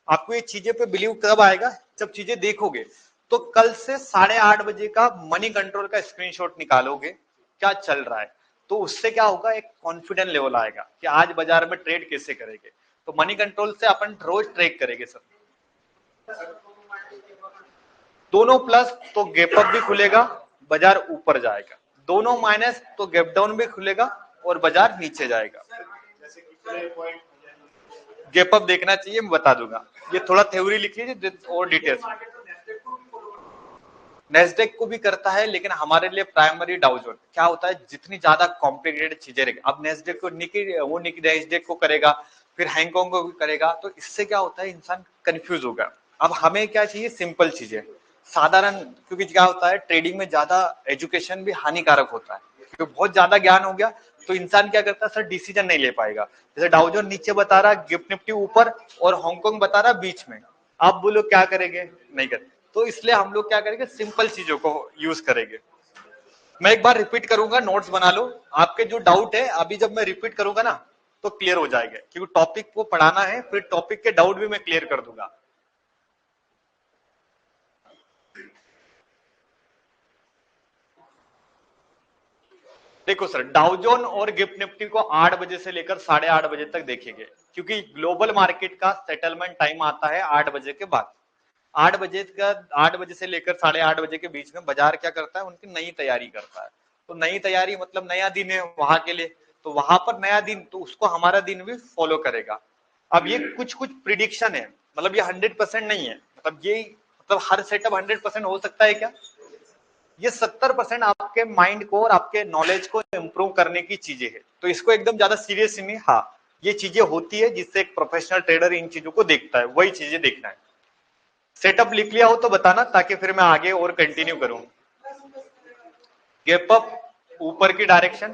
आपको ये चीजें पे बिलीव कब आएगा, जब चीजें देखोगे। तो कल से 8:30 बजे का मनी कंट्रोल का स्क्रीनशॉट निकालोगे, क्या चल रहा है, तो उससे क्या होगा, एक कॉन्फिडेंस लेवल आएगा कि आज बाजार में ट्रेड कैसे करेंगे। तो मनी कंट्रोल से अपन रोज ट्रेक करेंगे सर। दोनों प्लस तो गैप अप भी खुलेगा, बाजार ऊपर जाएगा, दोनों माइनस तो गैप डाउन भी खुलेगा और बाजार नीचे जाएगा। गैप अप देखना चाहिए, मैं बता दूंगा, ये थोड़ा थ्योरी लिख लीजिए और डिटेल्स। नेस्डेक को भी करता है, लेकिन हमारे लिए प्राइमरी डाउ जोन क्या होता है, जितनी ज्यादा कॉम्प्लिकेटेड चीजें रहेगी। अब नेस्डेक को नेस्डेक को करेगा, फिर हैंगकांग को भी करेगा, तो इससे क्या होता है, इंसान कंफ्यूज होगा। अब हमें क्या चाहिए, सिंपल चीजें, साधारण, क्योंकि क्या होता है ट्रेडिंग में ज्यादा एजुकेशन भी हानिकारक होता है, क्योंकि बहुत ज्यादा ज्ञान हो गया तो इंसान क्या करता है सर, डिसीजन नहीं ले पाएगा। जैसे डाउ जोन नीचे बता रहा, गिफ्ट निफ्टी ऊपर और हांगकांग बता रहा बीच में, आप बोलो क्या करेंगे, नहीं करेंगे। तो इसलिए हम लोग क्या करेंगे, सिंपल चीजों को यूज करेंगे। मैं एक बार रिपीट करूंगा, नोट्स बना लो, आपके जो डाउट है अभी जब मैं रिपीट करूंगा ना तो क्लियर हो जाएगा, क्योंकि टॉपिक को पढ़ाना है, फिर टॉपिक के डाउट भी मैं क्लियर कर दूंगा। देखो सर, डाउजोन और गिफ्ट निफ्टी को 8 बजे से लेकर 8:30 बजे तक देखेंगे, क्योंकि ग्लोबल मार्केट का सेटलमेंट टाइम आता है 8 बजे के बाद। 8 बजे का 8 बजे से लेकर 8:30 बजे के बीच में बाजार क्या करता है, उनकी नई तैयारी करता है। तो नई तैयारी मतलब नया दिन है वहां के लिए, तो वहां पर नया दिन, तो उसको हमारा दिन भी फॉलो करेगा। अब ये कुछ कुछ प्रिडिक्शन है, मतलब ये 100% नहीं है, मतलब ये मतलब हर सेटअप 100% हो सकता है क्या, ये 70% आपके माइंड को और आपके नॉलेज को इम्प्रूव करने की चीजें है। तो इसको एकदम ज्यादा सीरियस नहीं, हाँ ये चीजें होती है जिससे एक प्रोफेशनल ट्रेडर इन चीजों को देखता है, वही चीजें देखना है। सेटअप लिख लिया हो तो बताना, ताकि फिर मैं आगे और कंटिन्यू करूं। गैप अप ऊपर की डायरेक्शन,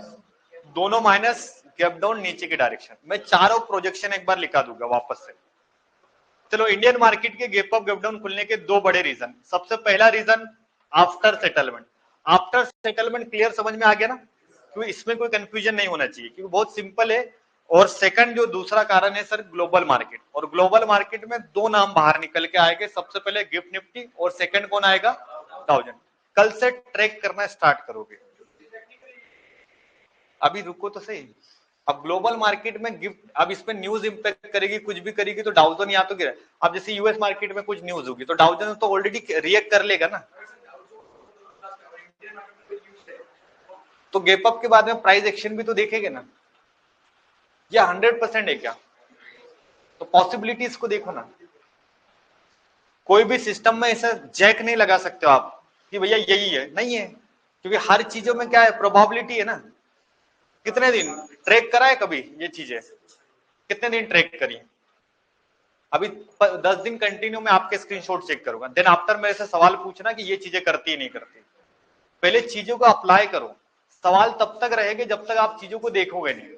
दोनों माइनस, गैप डाउन नीचे की डायरेक्शन। मैं चारों प्रोजेक्शन एक बार लिखा दूंगा वापस से। चलो, इंडियन मार्केट के गैप अप गैप डाउन खुलने के 2 बड़े रीजन। सबसे पहला reason after settlement. After settlement clear समझ में आ गया ना, क्योंकि इसमें कोई कंफ्यूजन नहीं होना चाहिए, क्योंकि बहुत सिंपल है। और सेकंड जो दूसरा कारण है सर, ग्लोबल मार्केट। और ग्लोबल मार्केट में 2 नाम बाहर निकल के आएंगे, सबसे पहले गिफ्ट निफ्टी और सेकंड कौन आएगा, डाउ जोन। कल से ट्रैक करना स्टार्ट करोगे, अभी रुको तो सही। अब ग्लोबल मार्केट में गिफ्ट, अब इसमें न्यूज इंपैक्ट करेगी, कुछ भी करेगी तो डाउ जोन या तो गिरा। अब जैसे यूएस मार्केट में कुछ न्यूज होगी तो डाउ जोन तो ऑलरेडी रिएक्ट कर लेगा ना। तो गैप अप के बाद में प्राइस एक्शन भी तो देखेंगे ना। ये 100% है क्या, तो पॉसिबिलिटीज को देखो ना। कोई भी सिस्टम में ऐसा जैक नहीं लगा सकते हो आप कि भैया यही है, नहीं है, क्योंकि हर चीजों में क्या है, प्रोबेबिलिटी है ना। कितने दिन ट्रैक करा है कभी ये चीजें, कितने दिन ट्रैक करी, अभी 10 दिन कंटिन्यू में आपके स्क्रीनशॉट चेक करूंगा, देन आफ्टर मेरे से सवाल पूछना कि ये चीजें करती नहीं करती। पहले चीजों को अप्लाई करो, सवाल तब तक रहेंगे जब तक आप चीजों को देखोगे नहीं।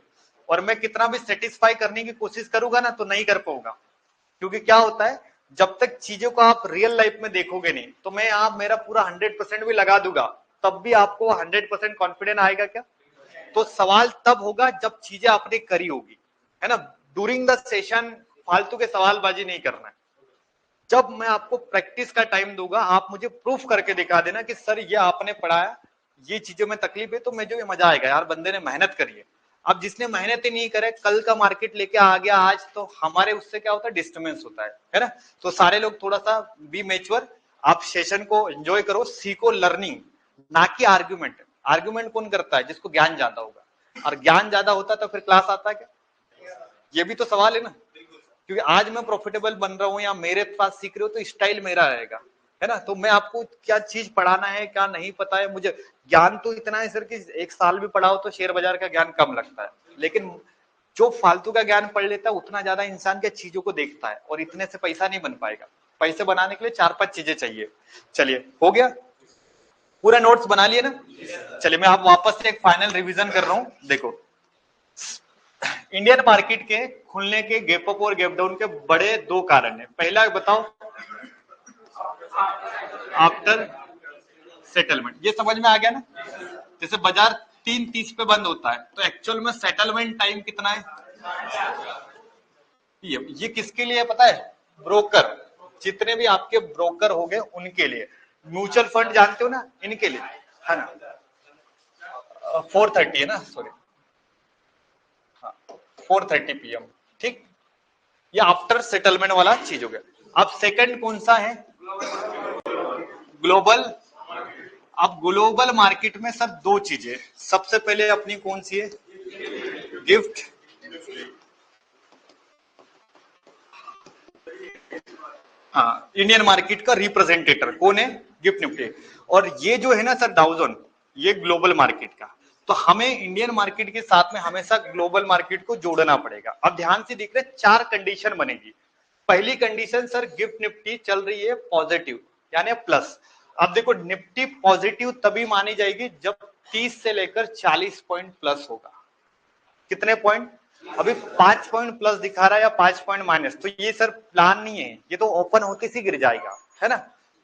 और मैं कितना भी सेटिस्फाई करने की कोशिश करूंगा ना तो नहीं कर पाऊंगा, क्योंकि क्या होता है, जब तक चीजों को आप रियल लाइफ में देखोगे नहीं, तो मैं आप मेरा पूरा 100% भी लगा दूंगा, तब भी आपको 100% कॉन्फिडेंस आएगा क्या। तो सवाल तब होगा जब चीजें आपने करी होगी, है ना। ड्यूरिंग द सेशन फालतू के सवालबाजी नहीं करना है। जब मैं आपको प्रैक्टिस का टाइम दूंगा, आप मुझे प्रूफ करके दिखा देना कि सर ये आपने पढ़ाया, ये चीजों में तकलीफ है, तो मुझे मजा आएगा यार, बंदे ने मेहनत करी है। अब जिसने मेहनत ही नहीं करे, कल का मार्केट लेके आ गया आज, तो हमारे उससे क्या होता है, डिस्टर्बेंस होता है ना। तो सारे लोग थोड़ा सा बी मैच्योर, आप सेशन को एंजॉय करो, सीखो लर्निंग, ना कि आर्ग्यूमेंट। आर्ग्यूमेंट कौन करता है, जिसको ज्ञान ज्यादा होगा, और ज्ञान ज्यादा होता तो फिर क्लास आता क्या, ये भी तो सवाल है ना। क्योंकि आज मैं प्रॉफिटेबल बन रहा हूं या मेरे पास सीख रहे हो तो स्टाइल मेरा रहेगा, है ना। तो मैं आपको क्या चीज पढ़ाना है क्या नहीं पता है, मुझे ज्ञान तो इतना है सर कि 1 साल भी पढ़ाओ तो शेयर बाजार का ज्ञान कम लगता है, लेकिन जो फालतू का ज्ञान पढ़ लेता है उतना ज्यादा इंसान के चीजों को देखता है, और इतने से पैसा नहीं बन पाएगा। पैसे बनाने के लिए 4-5 चीजें चाहिए। चलिए हो गया, पूरा नोट्स बना लिए ना। चलिए मैं आप वापस से एक फाइनल रिवीजन कर रहा हूं। देखो, इंडियन मार्केट के खुलने के गैप अप और गैप डाउन के बड़े 2 कारण है। पहला बताओ, आफ्टर सेटलमेंट। ये समझ में आ गया ना। जैसे बाजार 3:30 पे बंद होता है तो एक्चुअल में सेटलमेंट टाइम कितना है, ये किसके लिए पता है, ब्रोकर, जितने भी आपके ब्रोकर हो गए उनके लिए। म्यूचुअल फंड जानते हो ना, इनके लिए है ना। 4:30 है ना, सॉरी, हाँ 4:30 PM, ठीक। ये आफ्टर सेटलमेंट वाला चीज हो गया। अब सेकंड कौन सा है, ग्लोबल। अब ग्लोबल मार्केट में सर 2 चीजें, सबसे पहले अपनी कौन सी है, गिफ्ट, हाँ इंडियन मार्केट का रिप्रेजेंटेटर कौन है, गिफ्ट निफ्टी। और ये जो है ना सर डाउजोन, ये ग्लोबल मार्केट का। तो हमें इंडियन मार्केट के साथ में हमेशा ग्लोबल मार्केट को जोड़ना पड़ेगा। अब ध्यान से देख रहे 4 कंडीशन बनेगी। पहली कंडीशन सर, गिफ्ट निफ्टी चल रही है पॉजिटिव यानी प्लस। अब देखो निफ्टी पॉजिटिव तभी मानी जाएगी जब 30 से लेकर 40 पॉइंट प्लस होगा। कितने पॉइंट, अभी 5 पॉइंट प्लस दिखा रहा है या 5 पॉइंट माइनस, तो ये सर प्लान नहीं है, ये तो ओपन होते ही गिर जाएगा, है ना।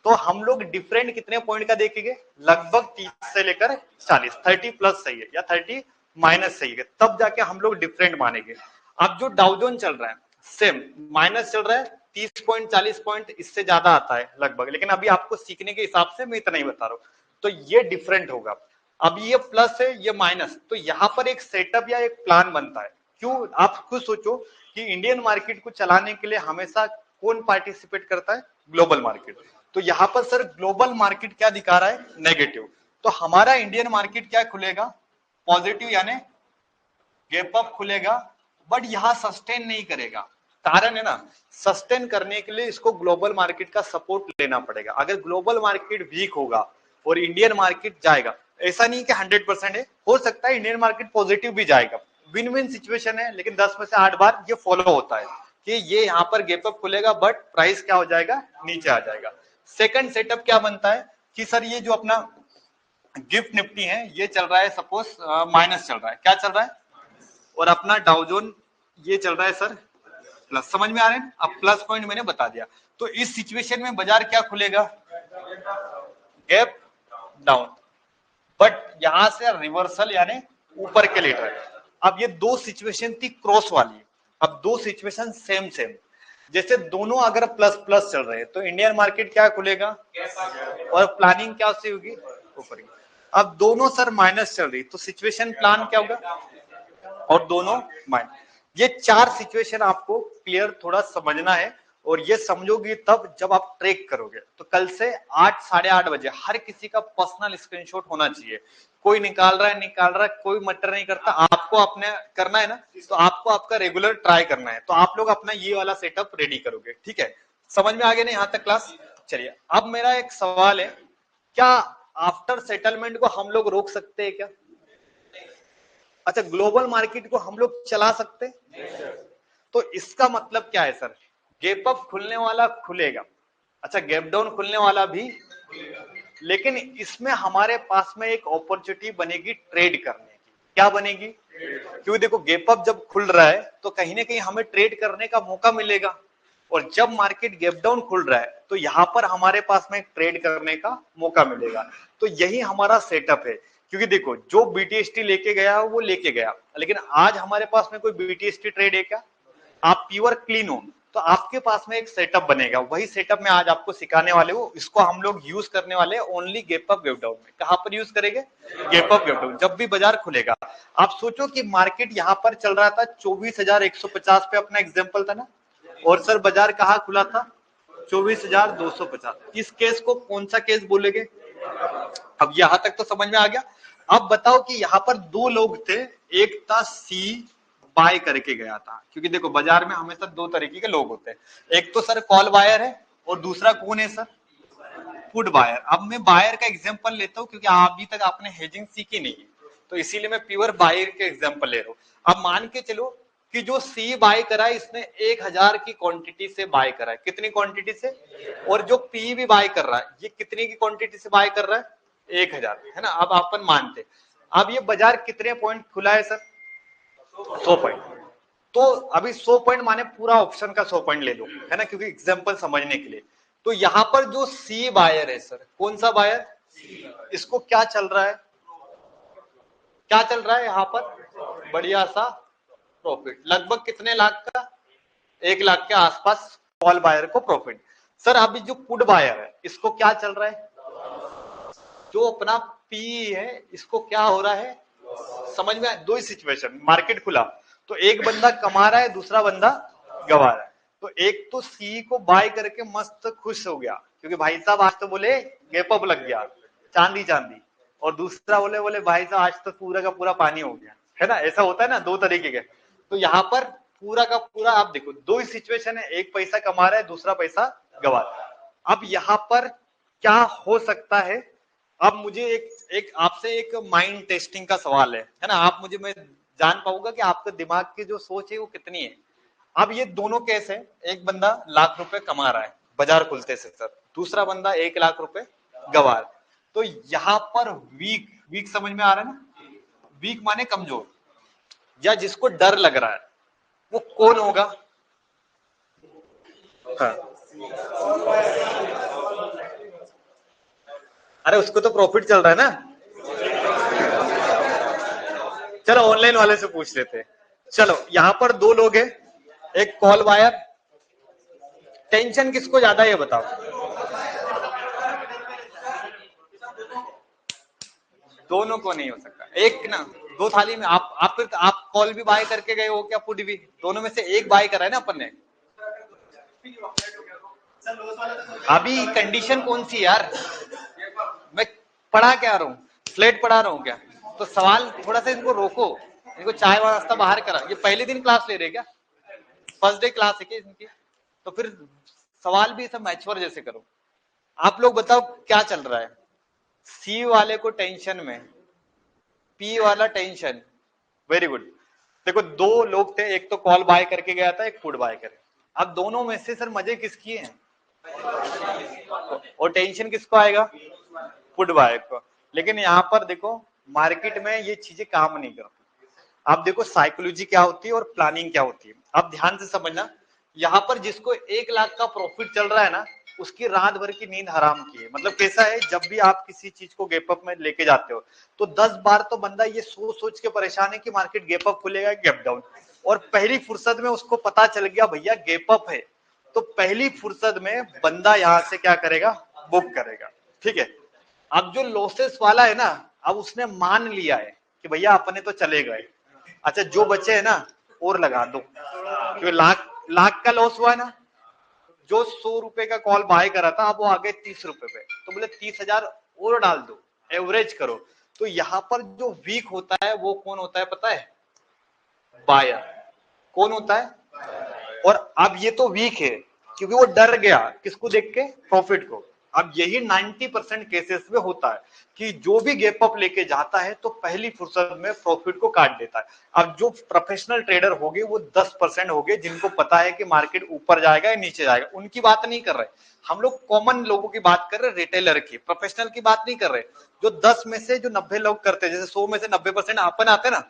तो हम लोग डिफरेंट कितने पॉइंट का देखेंगे, लगभग 30 से लेकर 40, 30 प्लस सही है या 30 माइनस सही है, तब जाके हम लोग डिफरेंट मानेंगे। अब जो डाउजोन चल रहा है सेम माइनस चल रहा है, 30 पॉइंट 40 पॉइंट इससे ज्यादा आता है लगभग, लेकिन अभी आपको सीखने के हिसाब से मैं इतना ही बता रहा हूं, तो ये डिफरेंट होगा। अब ये प्लस है ये माइनस, तो यहां पर एक सेटअप या एक प्लान बनता है। क्यों, आप खुद सोचो कि इंडियन मार्केट को चलाने के लिए हमेशा कौन पार्टिसिपेट करता है, ग्लोबल मार्केट। तो यहां पर सर ग्लोबल मार्केट क्या दिखा रहा है, नेगेटिव। तो हमारा इंडियन मार्केट क्या खुलेगा, पॉजिटिव यानी गैप अप खुलेगा, बट यहां सस्टेन नहीं करेगा। कारण है ना, सस्टेन करने के लिए इसको ग्लोबल मार्केट का सपोर्ट लेना पड़ेगा। अगर ग्लोबल मार्केट वीक होगा और इंडियन मार्केट जाएगा, ऐसा नहीं कि 100% है, हो सकता है इंडियन मार्केट पॉजिटिव भी जाएगा, विन विन सिचुएशन है, लेकिन 10 में से 8 बार ये फॉलो होता है कि ये यहाँ पर गैप अप खुलेगा बट प्राइस क्या हो जाएगा, नीचे आ जाएगा। सेकंड सेटअप क्या बनता है कि सर ये जो अपना गिफ्ट निफ्टी है ये चल रहा है सपोज माइनस चल रहा है, क्या चल रहा है, और अपना डाउजोन ये चल रहा है सर प्लस। समझ में आ रहे हैं, अब प्लस पॉइंट मैंने बता दिया। तो इस सिचुएशन में बाजार क्या खुलेगा, गैप डाउन, बट यहां से रिवर्सल यानी ऊपर के लिए ट्रेड। अब ये 2 सिचुएशन थी क्रॉस वाली, अब 2 सिचुएशन सेम सेम। जैसे दोनों अगर प्लस प्लस चल रहे हैं तो इंडियन मार्केट क्या खुलेगा, और प्लानिंग क्या से होगी, ऊपर की। अब दोनों सर माइनस चल रही तो सिचुएशन प्लान क्या होगा, और दोनों माइनस। ये 4 सिचुएशन आपको क्लियर थोड़ा समझना है, और ये समझोगे तब जब आप ट्रेक करोगे। तो कल से 8 साढ़े 8 बजे हर किसी का पर्सनल स्क्रीनशॉट होना चाहिए। कोई निकाल रहा है, कोई मटर नहीं करता, आपको अपने करना है ना, तो आपको आपका रेगुलर ट्राई करना है। तो आप लोग अपना ये वाला सेटअप रेडी करोगे, ठीक है। समझ में आ गया ना यहाँ तक क्लास। चलिए अब मेरा एक सवाल है, क्या आफ्टर सेटलमेंट को हम लोग रोक सकते हैं क्या, अच्छा ग्लोबल मार्केट को हम लोग चला सकते हैं? तो इसका मतलब क्या है सर, गैप अप खुलने वाला खुलेगा, अच्छा गैप डाउन खुलने वाला भी, लेकिन इसमें हमारे पास में एक अपॉर्चुनिटी बनेगी ट्रेड करने की। क्या बनेगी, क्योंकि देखो गैप अप जब खुल रहा है तो कहीं ना कहीं हमें ट्रेड करने का मौका मिलेगा, और जब मार्केट गैप डाउन खुल रहा है तो यहां पर हमारे पास में ट्रेड करने का मौका मिलेगा। तो यही हमारा सेटअप है, क्योंकि देखो जो बीटीएसटी लेके गया वो लेके गया, लेकिन आज हमारे पास में कोई बीटीएसटी ट्रेड है क्या, आप प्योर क्लीन हो तो आपके पास में एक सेटअप बनेगा। वही सेटअप मैं आज आपको सिखाने वाले हूँ, इसको हम लोग यूज करने वाले हैं only gap up gap down में। कहां पर यूज करेंगे, गैप अप गैप डाउन, जब भी बाजार खुलेगा। आप सोचो कि मार्केट यहां पर चल रहा था 24,150 पे, अपना एग्जाम्पल था ना, और सर बाजार कहाँ खुला था, 24,250। इस केस को कौन सा केस बोलेंगे, अब यहां तक तो समझ में आ गया। अब बताओ कि यहां पर 2 लोग थे, एक था सी बाय करके गया था, क्योंकि देखो बाजार में हमेशा 2 तरीके के लोग होते हैं, एक तो सर कॉल बायर है और दूसरा कौन है सर, पुट बायर। अब मैं बायर का एग्जांपल लेता हूँ क्योंकि अभी तक आपने हेजिंग सीखी नहीं है, तो इसीलिए मैं प्योर बायर के एग्जांपल ले रहा हूँ। अब मान के चलो कि जो सी बाय करा है इसने 1000 की क्वांटिटी से बाय करा है। कितनी क्वांटिटी से? और जो पी भी बाय कर रहा है ये कितनी की क्वांटिटी से बाय कर रहा है? 1000, है ना। अब अपन मानते, अब ये बाजार कितने पॉइंट खुला है सर? 100 पॉइंट। तो अभी 100 पॉइंट माने पूरा ऑप्शन का 100 पॉइंट ले लो, है ना, क्योंकि एग्जांपल समझने के लिए। तो यहां पर जो सी बायर है सर, कौन सा बायर? इसको क्या चल रहा है? क्या चल रहा है यहां पर? बढ़िया सा प्रॉफिट, लगभग कितने लाख का? 1 लाख के आसपास कॉल बायर को प्रॉफिट। सर अभी जो पुट बायर है इसको क्या चल रहा है? जो अपना पी है इसको क्या हो रहा है? समझ में? दो ही सिचुएशन, मार्केट खुला तो एक बंदा कमा रहा है, दूसरा बंदा गवा रहा है। तो एक तो सी को बाय करके मस्त खुश हो गया क्योंकि भाई साहब आज तो बोले गैप अप लग गया, चांदी चांदी। और दूसरा बोले बोले भाई साहब आज तो पूरा का पूरा पानी हो गया, है ना। ऐसा होता है ना, दो तरीके के। तो यहाँ पर पूरा का पूरा आप देखो दो ही सिचुएशन है, एक पैसा कमा रहा है, दूसरा पैसा गवा रहा है। अब यहाँ पर क्या हो सकता है? अब मुझे एक आपसे एक माइंड टेस्टिंग का सवाल है ना। आप मुझे, मैं जान पाऊंगा कि आपके दिमाग की जो सोच है वो कितनी है। अब ये दोनों केस है, एक बंदा लाख रुपए कमा रहा है बाजार खुलते से सर, दूसरा बंदा 1 लाख रुपए गवा रहा है। तो यहाँ पर वीक, वीक समझ में आ रहा है ना? वीक माने कमजोर, या जिसको डर लग रहा है वो कौन होगा? हाँ। अरे उसको तो प्रॉफिट चल रहा है ना। चलो ऑनलाइन वाले से पूछ लेते हैं। चलो यहां पर दो लोग हैं, एक कॉल बायर। टेंशन किसको ज्यादा है ये बताओ? दोनों को नहीं हो सकता एक ना, दो थाली में। आप फिर आप कॉल भी बाय करके गए हो क्या? पुट भी? दोनों में से एक बाय करा है ना अपन ने। अभी कंडीशन कौन सी यार? मैं पढ़ा क्या रहा हूँ? फ्लैट पढ़ा रहा हूँ क्या? तो सवाल थोड़ा सा इनको रोको, इनको चाय वास्ता बाहर करा। ये पहले दिन क्लास ले रहे क्या? फर्स्ट डे क्लास है क्या इनकी? तो फिर सवाल भी सब मैच्योर जैसे करो। आप लोग बताओ क्या चल रहा है? सी वाले को टेंशन में, पी वाला टेंशन। Very good. देखो दो लोग थे, एक तो कॉल बाय करके गया था, एक पुट बाय करे। अब दोनों में से सर मजे किसकी हैं? और टेंशन किसको आएगा? पुट बाय को। लेकिन यहाँ पर देखो मार्केट में ये चीजें काम नहीं करती। आप देखो साइकोलॉजी क्या होती है और प्लानिंग क्या होती है। आप ध्यान से समझना, यहाँ पर जिसको 1 लाख का प्रॉफिट चल रहा है ना, उसकी रात भर की नींद हराम की है। मतलब कैसा है, जब भी आप किसी चीज को गैप अप में लेके जाते हो तो 10 बार तो बंदा ये सोच सोच के परेशान है कि मार्केट गैप अप खुलेगा गैप डाउन। और पहली फुर्सत में उसको पता चल गया भैया गैप अप है, तो पहली फुर्सत में बंदा यहां से क्या करेगा? बुक करेगा। ठीक है। अब जो लॉसेस वाला है ना, अब उसने मान लिया है कि भैया अपने तो चले गए, अच्छा जो बचे है ना और लगा दो, क्योंकि लाख लाख का लॉस हुआ है ना। जो 100 रुपए का कॉल बाय करा था अब वो आ गए 30 रुपए पे, तो बोले 30,000 और डाल दो, एवरेज करो। तो यहाँ पर जो वीक होता है वो कौन होता है पता है? बायर। कौन होता है? और अब ये तो वीक है क्योंकि वो डर गया किसको देख के? प्रॉफिट को। अब यही 90% केसेस में होता है कि जो भी गैप अप लेके जाता है तो पहली फुर्सत में प्रॉफिट को काट देता है। अब जो प्रोफेशनल ट्रेडर हो गए वो 10% हो गए जिनको पता है कि मार्केट ऊपर जाएगा या नीचे जाएगा, उनकी बात नहीं कर रहे हम लोग। कॉमन लोगों की बात कर रहे, रिटेलर की, प्रोफेशनल की बात नहीं कर रहे। जो 10 में से जो 90 लोग करते हैं, जैसे 100 में से 90% अपन आते ना,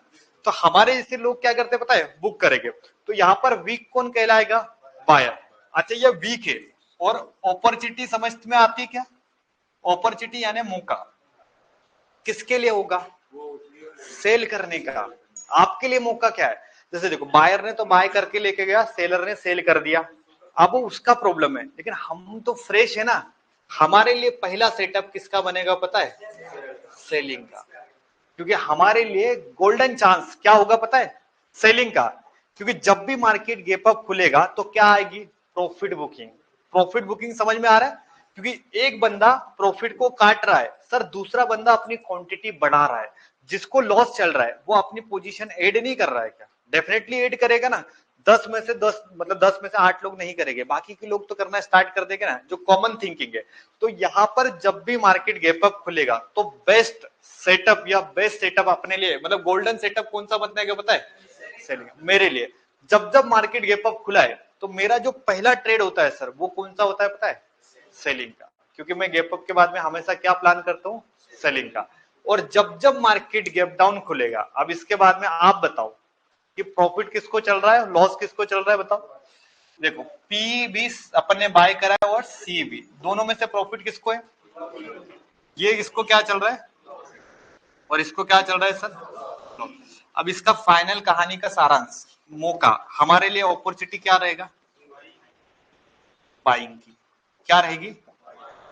तो हमारे जैसे लोग क्या करते पता है? बुक करेंगे। तो यहाँ पर वीक कौन कहलाएगा? बायर। अच्छा ये वीक है। और अपॉर्चुनिटी समझ में आती है क्या? अपॉर्चुनिटी यानी मौका किसके लिए होगा? सेल करने का। आपके लिए मौका क्या है? जैसे देखो बायर ने तो बाय करके लेके गया, सेलर ने सेल कर दिया, अब वो उसका प्रॉब्लम है। लेकिन हम तो फ्रेश है ना, हमारे लिए पहला सेटअप किसका बनेगा पता है? सेलिंग का। क्योंकि हमारे लिए गोल्डन चांस क्या होगा पता है? सेलिंग का। क्योंकि जब भी मार्केट गैप अप खुलेगा तो क्या आएगी? Profit booking. प्रॉफिट बुकिंग समझ में आ रहा है? क्योंकि एक बंदा प्रॉफिट को काट रहा है सर, दूसरा बंदा अपनी क्वांटिटी बढ़ा रहा है। जिसको लॉस चल रहा है वो अपनी पोजीशन ऐड नहीं कर रहा है क्या? डेफिनेटली ऐड करेगा ना। 10 मतलब 10 में से 8 लोग नहीं करेंगे, बाकी के लोग तो करना स्टार्ट कर देंगे ना, जो कॉमन थिंकिंग है। तो यहाँ पर जब भी मार्केट गैप अप खुलेगा तो बेस्ट सेटअप या बेस्ट सेटअप अपने लिए, मतलब गोल्डन सेटअप कौन सा बनेगा पता है? सेलिंग। मेरे लिए जब जब मार्केट गैप अप खुला है तो मेरा जो पहला ट्रेड होता है सर, वो कौन सा होता है पता है? सेलिंग का। क्योंकि मैं गैप अप के बाद में हमेशा क्या प्लान करता हूँ? सेलिंग का। और जब जब मार्केट गैप डाउन खुलेगा, अब इसके बाद में आप बताओ कि प्रॉफिट किसको चल रहा है, लॉस किसको चल रहा है, बताओ। देखो, पी भी अपन ने बाय करा है और सी भी, दोनों में से प्रॉफिट किसको है? ये इसको क्या चल रहा है और इसको क्या चल रहा है सर? अब इसका फाइनल कहानी का सारांश, मौका हमारे लिए अपॉर्चुनिटी क्या रहेगा? बाइंग की। क्या रहेगी?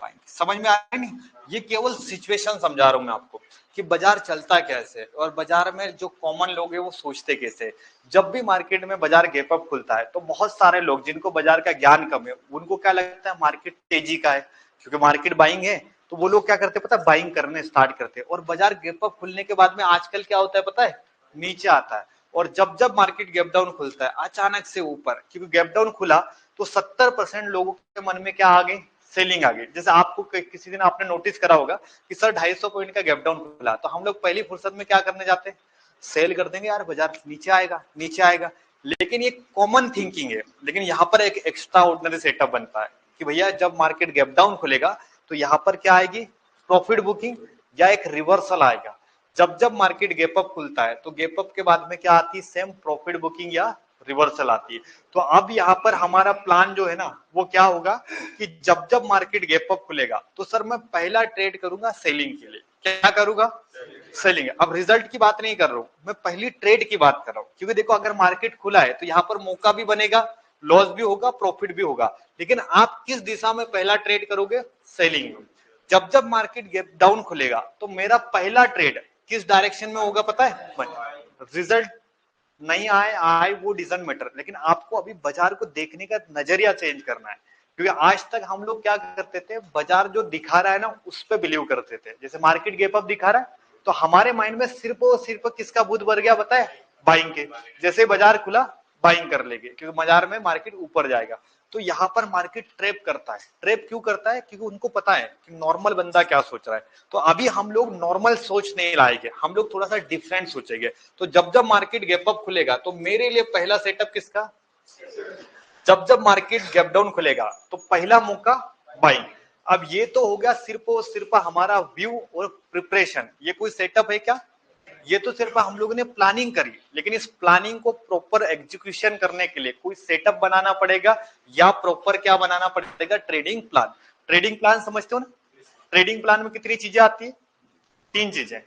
बाइंग। समझ में आ रही नहीं? ये केवल सिचुएशन समझा रहा हूं मैं आपको कि बाजार चलता कैसे और बाजार में जो कॉमन लोग हैं वो सोचते कैसे। जब भी मार्केट में बाजार गैप अप खुलता है तो बहुत सारे लोग जिनको बाजार का ज्ञान कम है, उनको क्या लगता है मार्केट तेजी का है, क्योंकि मार्केट बाइंग है, तो वो लोग क्या करते हैं पता है? बाइंग करने स्टार्ट करते हैं। और बाजार गैप अप खुलने के बाद में आजकल क्या होता है पता है? नीचे आता है। और जब जब मार्केट गैप डाउन खुलता है अचानक से ऊपर, क्योंकि गैप डाउन खुला तो 70% लोगों के मन में क्या आ गई? सेलिंग आ गई। जैसे आपको किसी दिन आपने नोटिस करा होगा कि सर 250 पॉइंट का गैप डाउन खुला, तो हम लोग पहली फुर्सत में क्या करने जाते हैं? सेल कर देंगे, यार बाजार नीचे आएगा नीचे आएगा। लेकिन ये कॉमन थिंकिंग है। लेकिन यहाँ पर एक एक्स्ट्रा ऑर्डिनरी सेटअप बनता है कि भैया जब मार्केट गैप डाउन खुलेगा तो यहाँ पर क्या आएगी? प्रॉफिट बुकिंग या एक रिवर्सल आएगा। जब जब मार्केट गैप अप खुलता है तो गैप अप के बाद में क्या आती है? सेम प्रॉफिट बुकिंग या रिवर्सल आती है। तो अब यहाँ पर हमारा प्लान जो है ना वो क्या होगा कि जब जब मार्केट गैप अप खुलेगा तो सर मैं पहला ट्रेड करूंगा सेलिंग के लिए। क्या करूंगा? सेलिंग। अब रिजल्ट की बात नहीं कर रहा हूं मैं, पहली ट्रेड की बात कर रहा हूं। क्योंकि देखो अगर मार्केट खुला है तो यहाँ पर मौका भी बनेगा, लॉस भी होगा, प्रॉफिट भी होगा। लेकिन आप किस दिशा में पहला ट्रेड करोगे? सेलिंग में। जब जब मार्केट गैप डाउन खुलेगा तो मेरा पहला ट्रेड किस डायरेक्शन में होगा पता है? रिजल्ट नहीं आए आए वो डजंट मैटर, लेकिन आपको अभी बाजार को देखने का नजरिया चेंज करना है। क्योंकि आज तक हम लोग क्या करते थे? बाजार जो दिखा रहा है ना उस पर बिलीव करते थे। जैसे मार्केट गैप अप दिखा रहा है तो हमारे माइंड में सिर्फ और सिर्फ किसका भूत भर गया बताए? बाइंग के। जैसे बाजार खुला बाइंग कर लेंगे, क्योंकि बाजार में मार्केट ऊपर जाएगा। तो यहाँ पर मार्केट ट्रैप करता है। ट्रैप क्यों करता है? क्योंकि उनको पता है कि नॉर्मल बंदा क्या सोच रहा है। तो अभी हम लोग नॉर्मल सोच नहीं लाएंगे, हम लोग थोड़ा सा डिफरेंट सोचेंगे। तो जब जब मार्केट गैप अप खुलेगा तो मेरे लिए पहला सेटअप किसका? जब जब मार्केट गैप डाउन खुलेगा तो पहला मौका बाइंग। अब ये तो हो गया सिर्फ और सिर्फ हमारा व्यू और प्रिपरेशन। ये कोई सेटअप है क्या? ये तो सिर्फ हम लोगों ने प्लानिंग करी। लेकिन इस प्लानिंग को प्रॉपर एग्जीक्यूशन करने के लिए कोई सेटअप बनाना पड़ेगा या प्रॉपर क्या बनाना पड़ेगा? Trading plan. ट्रेडिंग प्लान समझते हो ना? ट्रेडिंग प्लान में कितनी चीजें आती है? 3 चीजें।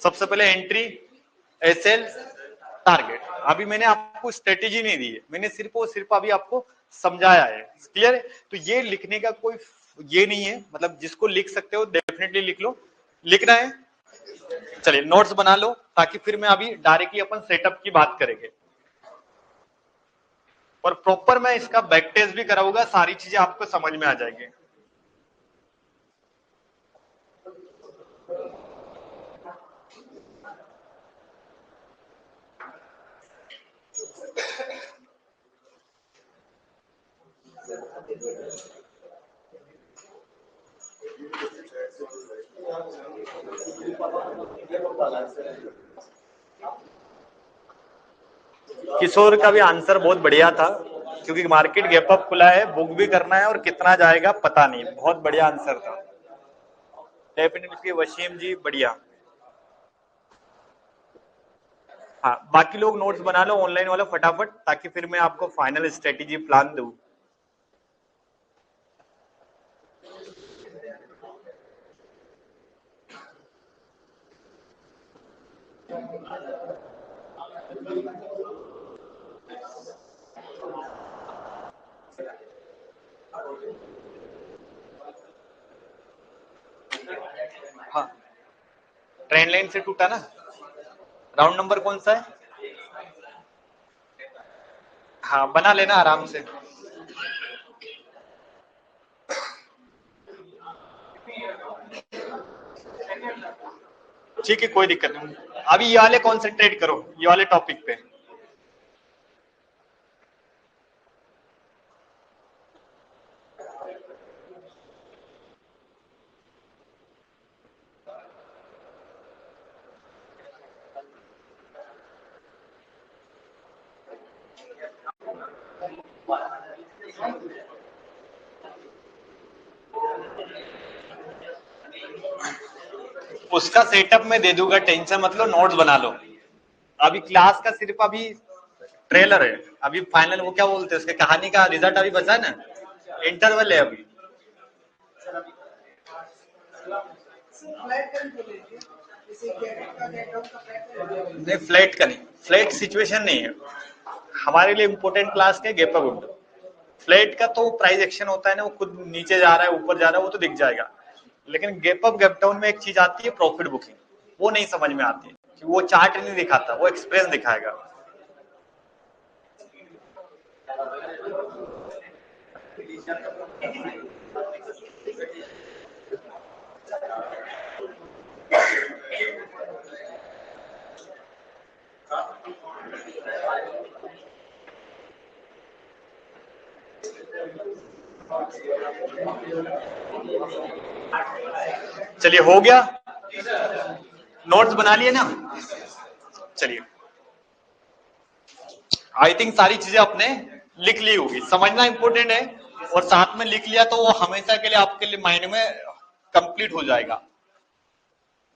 सबसे पहले एंट्री, एसएल, टारगेट। अभी मैंने आपको स्ट्रेटेजी नहीं दी है, मैंने सिर्फ और सिर्फ अभी आपको समझाया है। क्लियर है? तो ये लिखने का कोई ये नहीं है, मतलब जिसको लिख सकते हो डेफिनेटली लिख लो। लिखना है? चलिए नोट्स बना लो, ताकि फिर मैं अभी डायरेक्टली अपन सेटअप की बात करेंगे। और प्रॉपर मैं इसका बैक टेस्ट भी कराऊंगा, सारी चीजें आपको समझ में आ जाएंगी। किशोर का भी आंसर बहुत बढ़िया था, क्योंकि मार्केट गैप अप खुला है, बुक भी करना है और कितना जाएगा पता नहीं। बहुत बढ़िया आंसर था डेफिनेटली। वसीम जी बढ़िया। हाँ, बाकी लोग नोट्स बना लो ऑनलाइन वाला फटाफट, ताकि फिर मैं आपको फाइनल स्ट्रेटेजी प्लान दूं। हाँ, ट्रेंड लाइन से टूटा ना? राउंड नंबर कौन सा है? हाँ, बना लेना आराम से। ठीक है, कोई दिक्कत नहीं। अभी ये वाले कॉन्सेंट्रेट करो, ये वाले टॉपिक पे। उसका सेटअप मैं दे दूंगा, टेंशन मतलब नोट्स बना लो। अभी क्लास का सिर्फ अभी ट्रेलर है, अभी फाइनल वो क्या बोलते हैं उसके कहानी का रिजल्ट अभी बचा है ना, इंटरवल है अभी। नहीं फ्लैट का नहीं, फ्लैट सिचुएशन नहीं है हमारे लिए, इम्पोर्टेंट क्लास के गेप अप विंडो। फ्लैट का तो प्राइस एक्शन होता है ना, वो खुद नीचे जा रहा है ऊपर जा रहा है वो तो दिख जाएगा, लेकिन गैप अप गैप डाउन में एक चीज आती है प्रॉफिट बुकिंग, वो नहीं समझ में आती है कि वो चार्ट नहीं दिखाता, वो एक्सप्रेस दिखाएगा। चलिए हो गया, नोट्स बना लिए ना। चलिए आई थिंक सारी चीजें आपने लिख ली होगी, समझना इंपॉर्टेंट है, और साथ में लिख लिया तो वो हमेशा के लिए आपके लिए माइंड में कंप्लीट हो जाएगा।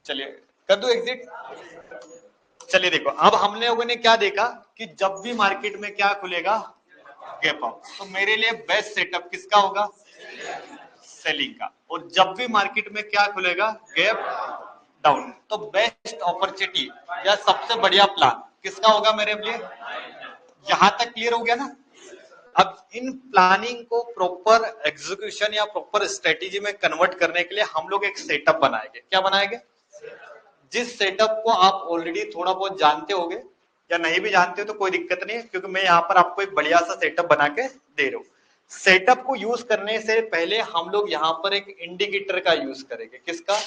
चलिए कर दो एग्जिट। चलिए देखो अब हम लोगों ने क्या देखा कि जब भी मार्केट में क्या खुलेगा गैप अप, तो मेरे लिए बेस्ट सेटअप किसका होगा, सेलिंग का। और जब भी मार्केट में क्या खुलेगा गैप डाउन, तो बेस्ट अपॉर्चुनिटी या सबसे बढ़िया प्लान किसका होगा मेरे लिए। यहां तक क्लियर हो गया ना। अब इन प्लानिंग को प्रॉपर एग्जीक्यूशन या प्रॉपर स्ट्रेटेजी में कन्वर्ट करने के लिए हम लोग एक सेटअप बनाएंगे। क्या बनाएंगे, जिस सेटअप को आप ऑलरेडी थोड़ा बहुत जानते होगे, या नहीं भी जानते हो तो कोई दिक्कत नहीं है, क्योंकि मैं यहाँ पर आपको एक बढ़िया सा सेटअप बना के दे रहा हूँ। सेटअप को यूज करने से पहले हम लोग यहाँ पर एक इंडिकेटर का यूज करेंगे। किसका,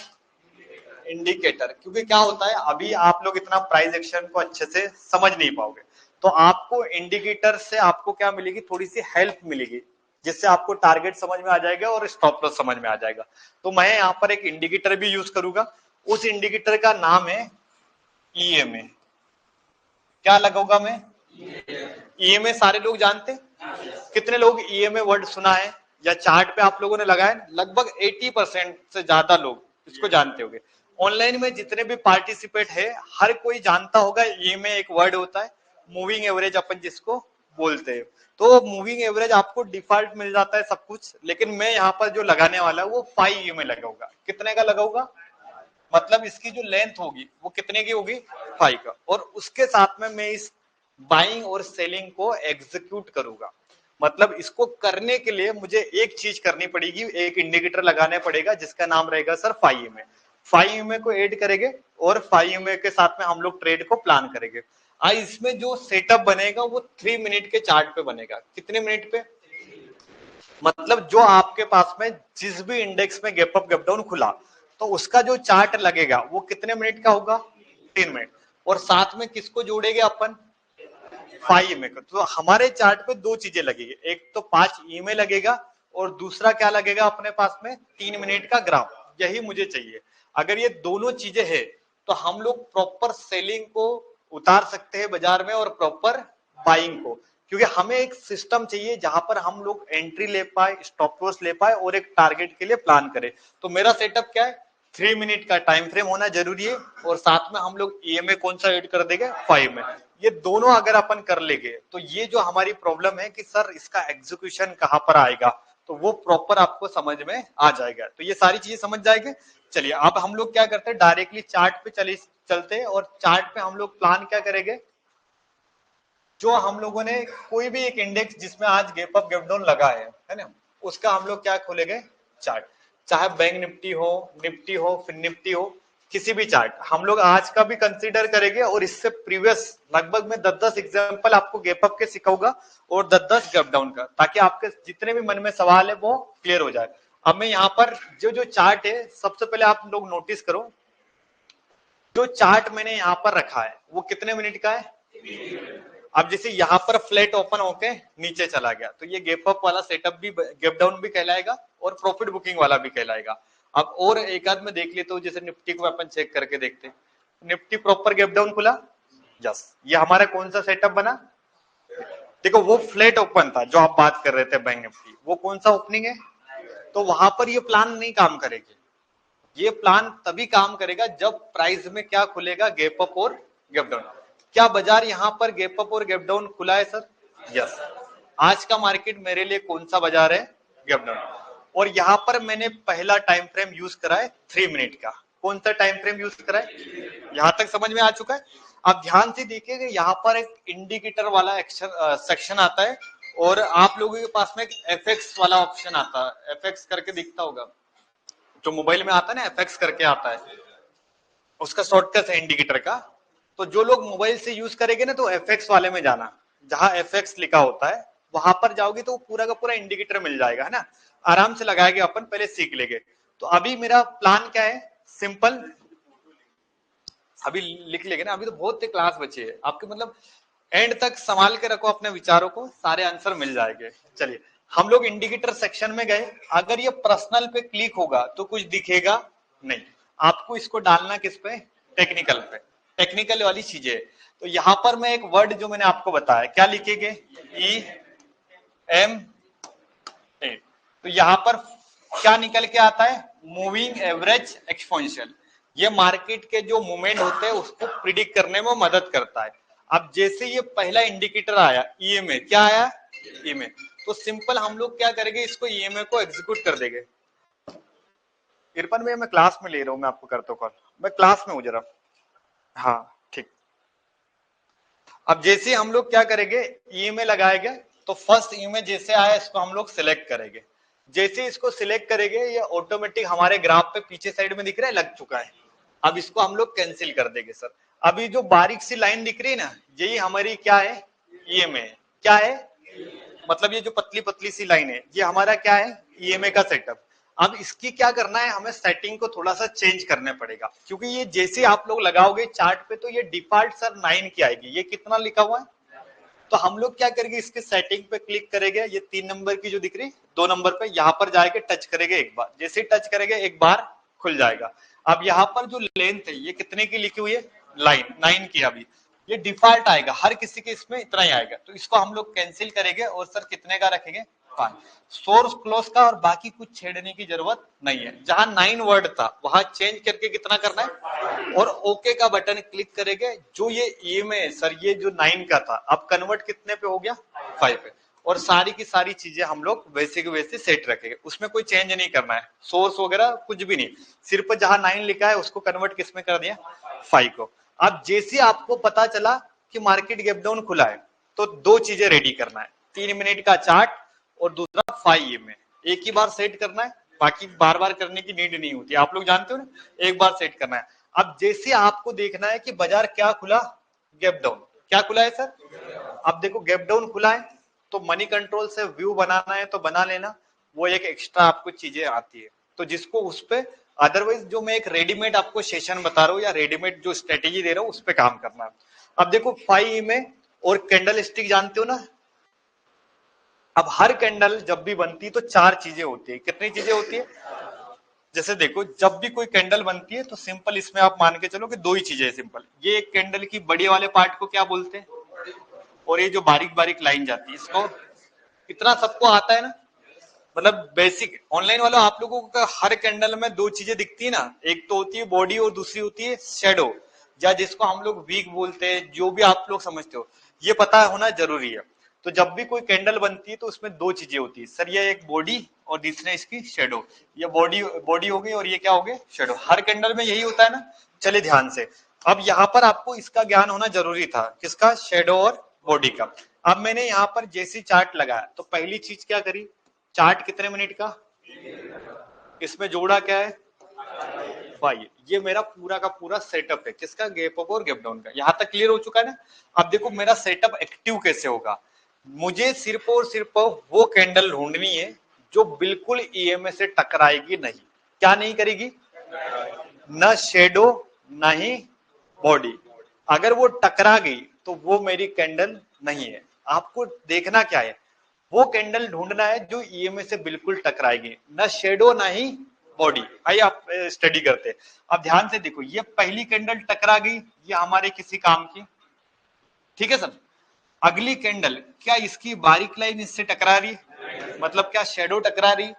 इंडिकेटर। क्योंकि क्या होता है अभी आप लोग इतना प्राइस एक्शन को अच्छे से समझ नहीं पाओगे, तो आपको इंडिकेटर से आपको क्या मिलेगी, थोड़ी सी हेल्प मिलेगी, जिससे आपको टारगेट समझ में आ जाएगा और स्टॉप लॉस समझ में आ जाएगा। तो मैं यहाँ पर एक इंडिकेटर भी यूज करूंगा, उस इंडिकेटर का नाम है ईएमए। क्या लगाऊंगा मैं, ईएमए। सारे लोग जानते, कितने लोग ईएमए वर्ड सुना है या चार्ट पे आप लोगों ने लगाया, लगभग 80% से ज्यादा लोग इसको जानते होंगे। ऑनलाइन में जितने भी पार्टिसिपेट है हर कोई जानता होगा ईएमए एक वर्ड होता है, मूविंग एवरेज अपन जिसको बोलते हैं। तो मूविंग एवरेज आपको डिफॉल्ट मिल जाता है सब कुछ, लेकिन मैं यहाँ पर जो लगाने वाला हूँ वो 5 ईएमए लगाऊंगा। कितने का लगाऊंगा, मतलब इसकी जो लेंथ होगी वो कितने की होगी, 5 का। और उसके साथ में मैं इस बाइंग और सेलिंग को एग्जीक्यूट करूंगा। मतलब इसको करने के लिए मुझे एक चीज करनी पड़ेगी, एक इंडिकेटर लगाना पड़ेगा जिसका नाम रहेगा सर 5 में। 5 को ऐड करेंगे और 5 के साथ में हम लोग ट्रेड को प्लान करेंगे। इसमें जो सेटअप बनेगा वो 3 मिनट के चार्ट पे बनेगा। कितने मिनट पे, मतलब जो आपके पास में जिस भी इंडेक्स में गैप अप गैप डाउन खुला तो उसका जो चार्ट लगेगा वो कितने मिनट का होगा, 3 मिनट। और साथ में किसको जोड़ेंगे अपन, 5 में। तो हमारे चार्ट पे दो चीजें लगेगी, एक तो 5 ईएमए लगेगा और दूसरा क्या लगेगा अपने पास में, 3 मिनट का ग्राफ। यही मुझे चाहिए। अगर ये दोनों चीजें है तो हम लोग प्रॉपर सेलिंग को उतार सकते हैं बाजार में और प्रॉपर बाइंग को, क्योंकि हमें एक सिस्टम चाहिए जहां पर हम लोग एंट्री ले पाए, स्टॉप लॉस ले पाए और एक टारगेट के लिए प्लान करें। तो मेरा सेटअप क्या है, 3 मिनट का टाइम फ्रेम होना जरूरी है और साथ में हम लोग ईएमए कौन सा ऐड कर देंगे, 5 में। ये दोनों अगर अपन कर लेंगे तो ये जो हमारी प्रॉब्लम है कि सर इसका एग्जीक्यूशन कहां पर आएगा, तो वो प्रॉपर आपको समझ में आ जाएगा। तो ये सारी चीजें समझ जाएंगे। चलिए अब हम लोग क्या करते हैं, डायरेक्टली चार्ट पे चलते हैं और चार्ट पे हम लोग प्लान क्या करेंगे, जो हम लोगों ने कोई भी एक इंडेक्स जिसमें आज गैप अप गैप डाउन लगा है ना, उसका हम लोग क्या खोलेंगे, चार्ट। चाहे बैंक निफ्टी हो फिर निफ्टी हो, किसी भी चार्ट हम लोग आज का भी कंसीडर करेंगे और इससे प्रीवियस लगभग मैं 10-10 एग्जांपल आपको गैप अप के सिखाऊंगा और 10-10 गैप डाउन का, ताकि आपके जितने भी मन में सवाल है वो क्लियर हो जाए। अब मैं यहाँ पर जो जो चार्ट है सबसे पहले आप लोग नोटिस करो, जो चार्ट मैंने यहाँ पर रखा है वो कितने मिनट का है। अब जैसे यहाँ पर फ्लैट ओपन होके नीचे चला गया तो ये गैप अप वाला सेटअप भी, गैप डाउन भी कहलाएगा और प्रॉफिट बुकिंग वाला भी कहलाएगा। अब और एक आध में देख लेते हो, जैसे निफ्टी को अपन चेक करके देखते हैं, निफ्टी प्रॉपर गैप डाउन खुला, यस। ये हमारा कौन सा सेटअप बना, देखो वो फ्लैट ओपन था जो आप बात कर रहे थे बैंक निफ्टी, वो कौन सा ओपनिंग है, तो वहां पर ये प्लान नहीं काम करेगी। ये प्लान तभी काम करेगा जब प्राइस में क्या खुलेगा, गैप अप और गैप डाउन। क्या बाजार यहाँ पर गैप अप और गैप डाउन खुला है सर? यस। आज का मार्केट मेरे लिए कौन सा बाजार है? Gap down. और यहाँ पर मैंने पहला टाइम फ्रेम यूज करा है 3 मिनट का। कौन सा टाइम फ्रेम यूज करा है? यहाँ तक समझ में आ चुका है? आप ध्यान से देखिएगा, यहाँ पर एक इंडिकेटर वाला सेक्शन आता है और आप लोगों के पास में एक एफएक्स वाला ऑप्शन आता है, एफएक्स करके दिखता होगा, जो मोबाइल में आता है ना, एफएक्स करके आता है, उसका शॉर्टकट है इंडिकेटर का। तो जो लोग मोबाइल से यूज करेंगे ना, तो एफएक्स वाले में जाना, जहां एफएक्स लिखा होता है वहां पर जाओगे तो पूरा का पूरा इंडिकेटर मिल जाएगा, है ना। आराम से लगाएंगे, अपन पहले सीख लेंगे। तो अभी मेरा प्लान क्या है, सिंपल, अभी लिख लेंगे ना, अभी तो बहुत क्लास बचे है आपके, मतलब एंड तक संभाल के रखो अपने विचारों को, सारे आंसर मिल जाएंगे। चलिए, हम लोग इंडिकेटर सेक्शन में गए। अगर ये पर्सनल पे क्लिक होगा तो कुछ दिखेगा नहीं, आपको इसको डालना किस पे, टेक्निकल पे, टेक्निकल वाली चीजें। तो यहाँ पर मैं एक वर्ड जो मैंने आपको बताया, क्या लिखेंगे, EMA। तो यहाँ पर क्या निकल के आता है, मूविंग एवरेज एक्सपोनेंशियल। ये मार्केट के जो मूवमेंट होते हैं उसको प्रिडिक्ट करने में मदद करता है। अब जैसे ये पहला इंडिकेटर आया EMA, क्या आया, EMA, तो सिंपल हम लोग क्या करेंगे, इसको EMA को एग्जीक्यूट कर देंगे। इरफान भैया मैं क्लास में ले रहा हूँ, मैं आपको करता हूँ कॉल, मैं क्लास में हूँ जरा। हाँ ठीक। अब जैसे हम लोग क्या करेंगे, EMA लगाएंगे, तो फर्स्ट EMA जैसे आया इसको हम लोग सिलेक्ट करेंगे। जैसे इसको सिलेक्ट करेंगे, ये ऑटोमेटिक हमारे ग्राफ पे पीछे साइड में दिख रहा है, लग चुका है। अब इसको हम लोग कैंसिल कर देंगे सर। अभी जो बारीक सी लाइन दिख रही है ना, यही हमारी क्या है, EMA। क्या है, मतलब ये जो पतली पतली सी लाइन है, ये हमारा क्या है, EMA का सेटअप। अब इसकी क्या करना है, हमें सेटिंग को थोड़ा सा चेंज करना पड़ेगा, क्योंकि ये जैसे आप लोग लगाओगे चार्ट पे तो ये डिफॉल्ट सर 9 की आएगी। ये कितना लिखा हुआ है, तो हम लोग क्या करेंगे, इसके सेटिंग पे क्लिक करेंगे, ये 3 नंबर की जो दिख रही, 2 नंबर पे यहाँ पर जाके टच करेंगे एक बार। जैसे टच करेंगे एक बार खुल जाएगा। अब यहाँ पर जो लेंथ है ये कितने की लिखी हुई है, लाइन 9 की। अभी ये डिफॉल्ट आएगा, हर किसी के इसमें इतना ही आएगा, तो इसको हम लोग कैंसिल करेंगे और सर कितने का रखेंगे, 5। सोर्स क्लोज का और बाकी कुछ छेड़ने की जरूरत नहीं है। जहां 9 वर्ड था वहां चेंज करके कितना करना है, और ओके का बटन क्लिक करेंगे। जो ये EMA सर, ये जो 9 का था, अब कन्वर्ट कितने पे हो गया, 5 पे। और सारी की सारी चीजें हम लोग वैसे के वैसे सेट रखेंगे, उसमें कोई चेंज नहीं करना है, सोर्स वगैरह कुछ भी नहीं। सिर्फ जहां 9 लिखा है उसको कन्वर्ट किस में कर दिया, 5 को। अब जैसे आपको पता चला कि मार्केट गैप डाउन खुला है, तो 2 चीजें रेडी करना है, 3 मिनट का चार्ट और दूसरा 5 EMA। एक ही बार सेट करना है, बाकी बार बार करने की नीड नहीं होती, आप लोग जानते हो ना, एक बार सेट करना है। अब जैसे आपको देखना है कि बाजार क्या खुला, गैप डाउन। क्या खुला है सर, अब देखो गैप डाउन खुला है, तो मनी कंट्रोल से व्यू बनाना है तो बना लेना, वो एक एक्स्ट्रा आपको चीजें आती है, तो जिसको उस पे, अदरवाइज जो मैं एक रेडीमेड आपको सेशन बता रहा हूँ या रेडीमेड जो स्ट्रेटेजी दे रहा हूँ उस पे काम करना है। अब देखो 5 EMA और कैंडल स्टिक जानते हो ना। अब हर कैंडल जब भी बनती है तो 4 चीजें होती है। कितनी चीजें होती है, जैसे देखो जब भी कोई कैंडल बनती है तो सिंपल इसमें आप मान के चलो कि 2 ही चीजें है सिंपल। ये एक कैंडल की बड़ी वाले पार्ट को क्या बोलते हैं, और ये जो बारीक बारीक लाइन जाती है इसको, इतना सबको आता है ना, मतलब बेसिक। ऑनलाइन वालों आप लोगों को हर कैंडल में 2 चीजें दिखती है ना, एक तो होती है बॉडी और दूसरी होती है शेडो, या जिसको हम लोग वीक बोलते हैं, जो भी आप लोग समझते हो, ये पता होना जरूरी है। तो जब भी कोई कैंडल बनती है तो उसमें 2 चीजें होती है सर, ये एक बॉडी और दूसरा इसकी शेडो। ये बॉडी बॉडी हो गई और ये क्या हो गए, शेडो। हर कैंडल में यही होता है ना। चलिए ध्यान से, अब यहाँ पर आपको इसका ज्ञान होना जरूरी था, किसका, शेडो और बॉडी का। अब मैंने यहाँ पर जैसी चार्ट लगाया तो पहली चीज क्या करी, चार्ट कितने मिनट का, इसमें जोड़ा क्या है, 5। ये मेरा पूरा का पूरा सेटअप है, किसका, गैप अप और गैप डाउन का। यहां तक क्लियर हो चुका है ना। अब देखो मेरा सेटअप एक्टिव कैसे होगा, मुझे सिर्फ और सिर्फ वो कैंडल ढूंढनी है जो बिल्कुल EMA से टकराएगी नहीं। क्या नहीं करेगी, न शेडो न ही बॉडी। अगर वो टकरा गई तो वो मेरी कैंडल नहीं है। आपको देखना क्या है, वो कैंडल ढूंढना है जो EMA से बिल्कुल टकराएगी, ना शेडो ना ही बॉडी। आइए आप स्टडी करते। अब ध्यान से देखो, ये पहली कैंडल टकरा गई, ये हमारे किसी काम की, ठीक है सर। अगली कैंडल, क्या इसकी बारीक लाइन इससे टकरा रही, मतलब क्या शेडो टकरा रही,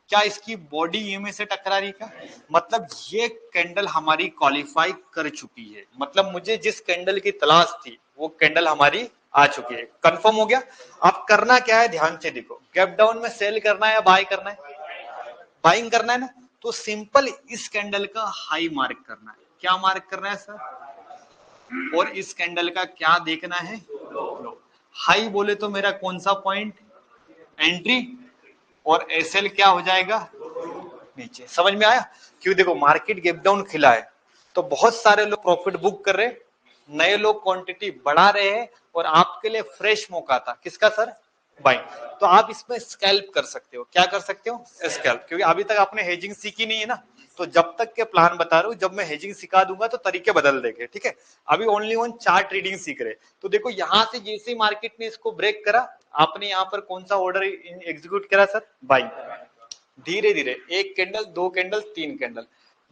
क्या इसकी बॉडी ईएमए से टकरा रही? क्या मतलब ये कैंडल हमारी क्वालिफाई कर चुकी है, मतलब मुझे जिस कैंडल की तलाश थी वो कैंडल हमारी आ चुकी है। कंफर्म हो गया। अब करना क्या है, ध्यान से देखो, गैप डाउन में सेल करना है या बाय करना है? बाइंग करना है ना। तो सिंपल इस कैंडल का हाई मार्क करना है। क्या मार्क करना है सर? और इस कैंडल का क्या देखना है? लो। हाई बोले तो मेरा कौन सा पॉइंट? एंट्री। और एसएल क्या हो जाएगा? नीचे। समझ में आया? क्यों, देखो मार्केट गैप डाउन खिला है तो बहुत सारे लोग प्रॉफिट बुक कर रहे, नए लोग क्वांटिटी बढ़ा रहे हैं, और आपके लिए फ्रेश मौका था किसका सर? बाइंग। तो आप इसमें स्कैल्प कर सकते हो। क्या कर सकते हो? स्कैल्प। क्योंकि अभी तक आपने हेजिंग सीखी नहीं है ना, तो जब तक के प्लान बता रहा हूं, जब मैं हेजिंग सिखा दूंगा तो तरीके बदल देंगे, ठीक है? अभी ओनली ऑन चार्ट रीडिंग सीख रहे। तो देखो यहां से जैसे ही मार्केट ने इसको ब्रेक करा, आपने यहाँ पर कौन सा ऑर्डर एग्जीक्यूट करा सर? बाइंग। धीरे धीरे एक कैंडल, दो कैंडल, तीन कैंडल,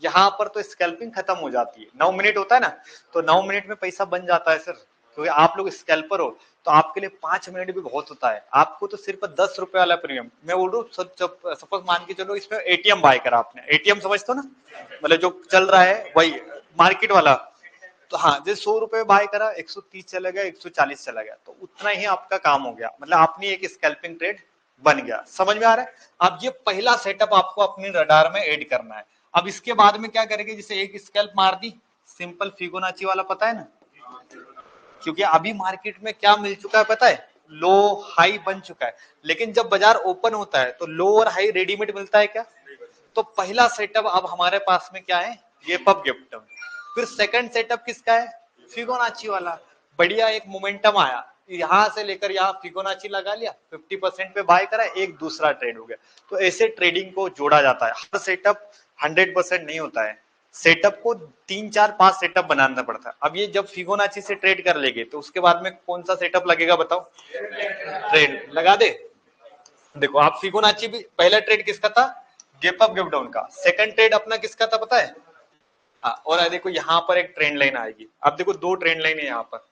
यहाँ पर तो स्कैल्पिंग खत्म हो जाती है। 9 मिनट होता है ना, तो 9 मिनट में पैसा बन जाता है सर। क्योंकि आप लोग स्कैल्पर हो तो आपके लिए 5 मिनट भी बहुत होता है। आपको तो सिर्फ 10 रुपए वाला प्रीमियम मैं बोल रहा हूँ, सपोज मान के चलो इसमें एटीएम बाय करा आपने। एटीएम समझते हो ना, मतलब जो चल रहा है वही मार्केट वाला। तो हाँ, जैसे 100 रुपए बाय करा, 130 चला गया, 140 चला गया, तो उतना ही आपका काम हो गया, मतलब आपने एक स्कैल्पिंग ट्रेड बन गया। समझ में आ रहा है? अब ये पहला सेटअप आपको अपने रडार में ऐड करना है। अब इसके बाद में क्या करेंगे, जैसे एक स्कैल्प मार दी, सिंपल फिबोनाची वाला पता है ना? क्योंकि अभी मार्केट में क्या मिल चुका है पता है? लो हाई बन चुका है। लेकिन जब बाजार ओपन होता है तो लो और हाई रेडीमेड मिलता है क्या? तो पहला सेटअप अब हमारे पास में क्या है? Gap up gap down. फिर सेकंड सेटअप किसका है? फिबोनाची वाला। बढ़िया एक मोमेंटम आया, यहां से लेकर यहाँ फिबोनाची लगा लिया, 50% पे बाय करा, एक दूसरा ट्रेड हो गया। तो ऐसे ट्रेडिंग को जोड़ा जाता है। हर सेटअप 100% नहीं होता है, सेटअप को 3 4 5 सेटअप बनाना पड़ता है। अब ये जब फिबोनाची से ट्रेड कर लेंगे तो उसके बाद में कौन सा सेटअप लगेगा बताओ? ट्रेड लगा दे। देखो आप फिबोनाची भी, पहला ट्रेड किसका था? गैप अप गैप डाउन का। सेकंड ट्रेड अपना किसका था पता है? हाँ, और देखो यहाँ पर एक ट्रेंड लाइन आएगी। अब देखो दो ट्रेंड लाइन है यहाँ पर,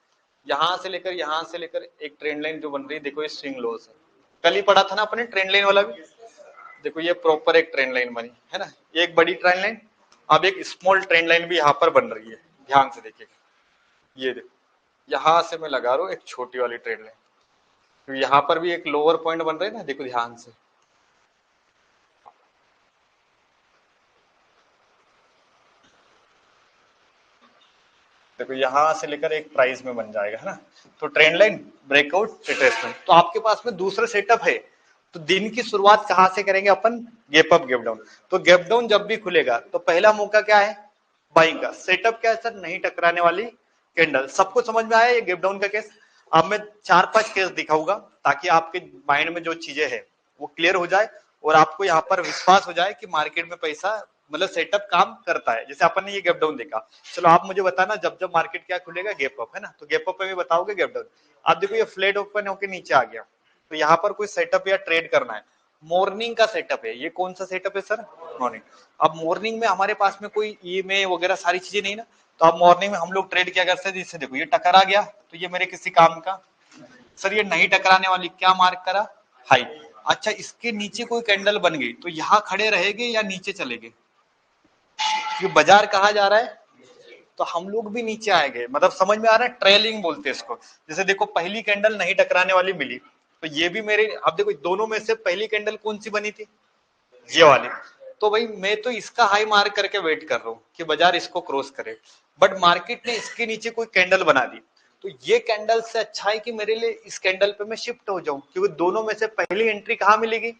यहाँ से लेकर एक ट्रेंड लाइन जो बन रही है, देखो ये स्विंग लोस है। कल ही पढ़ा था ना अपने ट्रेंड लाइन वाला भी। देखो ये प्रॉपर एक ट्रेंड लाइन बनी है ना, ये एक बड़ी ट्रेंड लाइन। अब एक स्मॉल ट्रेंड लाइन भी यहाँ पर बन रही है, ध्यान से देखिएगा। ये देखो यहाँ से मैं लगा रहा हूँ एक छोटी वाली ट्रेंड लाइन, तो यहाँ पर भी एक लोअर पॉइंट बन रहा है ना, देखो ध्यान से। देखो यहाँ से लेकर एक प्राइस में बन जाएगा, है ना? तो ट्रेंड लाइन, ब्रेकआउट, रिट्रेसमेंट। तो आपके पास में दूसरा सेटअप है। तो दिन की शुरुआत कहां से करेंगे अपन? Gap up gap down. तो गैप डाउन जब भी खुलेगा तो पहला मौका क्या है? बाइंग का। सेटअप क्या है सर? नहीं टकराने वाली कैंडल। सबको समझ में आया ये गैप डाउन का केस? अब मैं 4 5 केस दिखाऊंगा ताकि आपके माइंड में जो चीजें है वो क्लियर हो जाए, और आपको यहाँ पर विश्वास हो जाए कि मार्केट में पैसा, मतलब सेटअप काम करता है। जैसे अपन ने ये गैप डाउन देखा, चलो आप मुझे बताना जब जब मार्केट क्या खुलेगा? गैप अप, है ना? तो गैप अप पे भी बताओगे गैप डाउन। आप देखो ये फ्लैट ओपन होकर नीचे आ गया, तो यहाँ पर कोई सेटअप या ट्रेड करना है। मॉर्निंग का सेटअप है ये। कौन सा सेटअप है सर? मॉर्निंग। अब मॉर्निंग में हमारे पास में कोई ईएमए वगैरह सारी चीजें नहीं ना, तो अब मॉर्निंग में हम लोग ट्रेड क्या करते हैं? जैसे देखो ये टकरा गया तो ये मेरे किसी काम का? सर ये नहीं टकराने वाली, क्या मार्क करा? हाई। अच्छा इसके नीचे कोई कैंडल बन गई तो यहाँ खड़े रहेंगे या नीचे चलेंगे? ये बाजार कहा जा रहा है, तो हम लोग भी नीचे आएंगे। मतलब समझ में आ रहा है? ट्रेलिंग बोलते हैं इसको। जैसे देखो पहली कैंडल नहीं टकराने वाली मिली, तो ये भी मेरे, अब देखो दोनों में से पहली कैंडल कौन सी बनी थी? ये वाली। तो भाई मैं तो इसका हाई मार्क करके वेट कर रहा हूँ कि बाजार इसको क्रॉस करे, बट मार्केट ने इसके नीचे कोई कैंडल बना दी। तो ये कैंडल से अच्छा है कि मेरे लिए इस कैंडल पे मैं शिफ्ट हो जाऊं, क्योंकि दोनों में से पहली एंट्री कहाँ मिलेगी?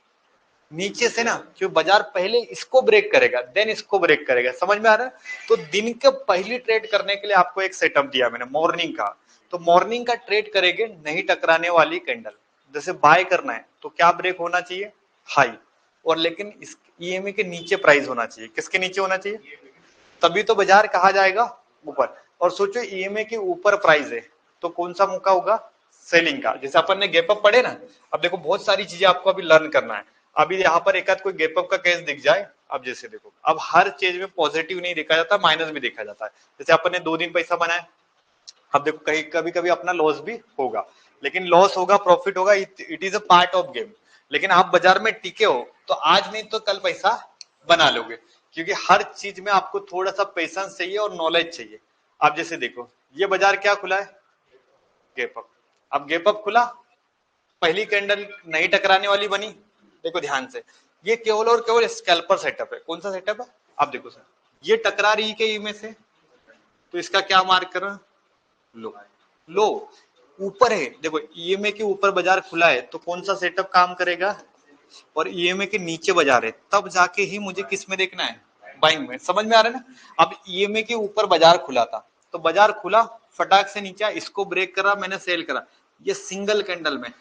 नीचे से ना। क्योंकि बाजार पहले इसको ब्रेक करेगा, देन इसको ब्रेक करेगा। समझ में आ रहा है? तो दिन के पहली ट्रेड करने के लिए आपको एक सेटअप दिया मैंने मॉर्निंग का। तो मॉर्निंग का ट्रेड करेंगे नहीं टकराने वाली कैंडल। जैसे बाय करना है तो क्या ब्रेक होना चाहिए? हाई। और लेकिन इस ईएमए के नीचे प्राइस होना चाहिए। किसके नीचे होना चाहिए? तभी तो बाजार कहा जाएगा ऊपर। और सोचो ईएमए के ऊपर प्राइस है तो कौन सा मौका होगा? सेलिंग का। जैसे अपन ने गैप अप पढ़े ना, अब देखो बहुत सारी चीजें आपको अभी लर्न करना है। अभी यहाँ पर एक आध कोई गैप अप का केस दिख जाए, अब जैसे देखो अब हर चीज में पॉजिटिव नहीं देखा जाता, माइनस भी देखा जाता है। जैसे अपन ने 2 दिन पैसा बनाया, अब देखो कहीं कभी कभी अपना लॉस भी होगा, लेकिन लॉस होगा प्रॉफिट होगा, it is a part of game. लेकिन आप बाजार में टिके हो तो आज नहीं तो कल पैसा बना लोगे, क्योंकि हर चीज में आपको थोड़ा सा पेशेंस चाहिए और नॉलेज चाहिए। आप जैसे देखो ये बाजार क्या खुला है, गैप अप। अब गैप अप खुला, पहली कैंडल नहीं टकराने वाली बनी, देखो ध्यान से, ये केवल और केवल स्कैल्पर सेटअप है। कौन सा सेटअप है, आप देखो सर, ये टकरा रही है में से, तो इसका क्या मार्क कर, लो, लो ऊपर है। देखो ईएमए के ऊपर बाजार खुला है तो कौन सा सेटअप काम करेगा, और ईएमए के नीचे बाजार है तब जाके ही मुझे किस में देखना है, बाइंग में। समझ में आ रहा है ना। अब ईएमए के ऊपर बाजार खुला था, तो बाजार खुला, फटाक से नीचे, इसको ब्रेक करा, मैंने सेल करा, ये सिंगल कैंडल में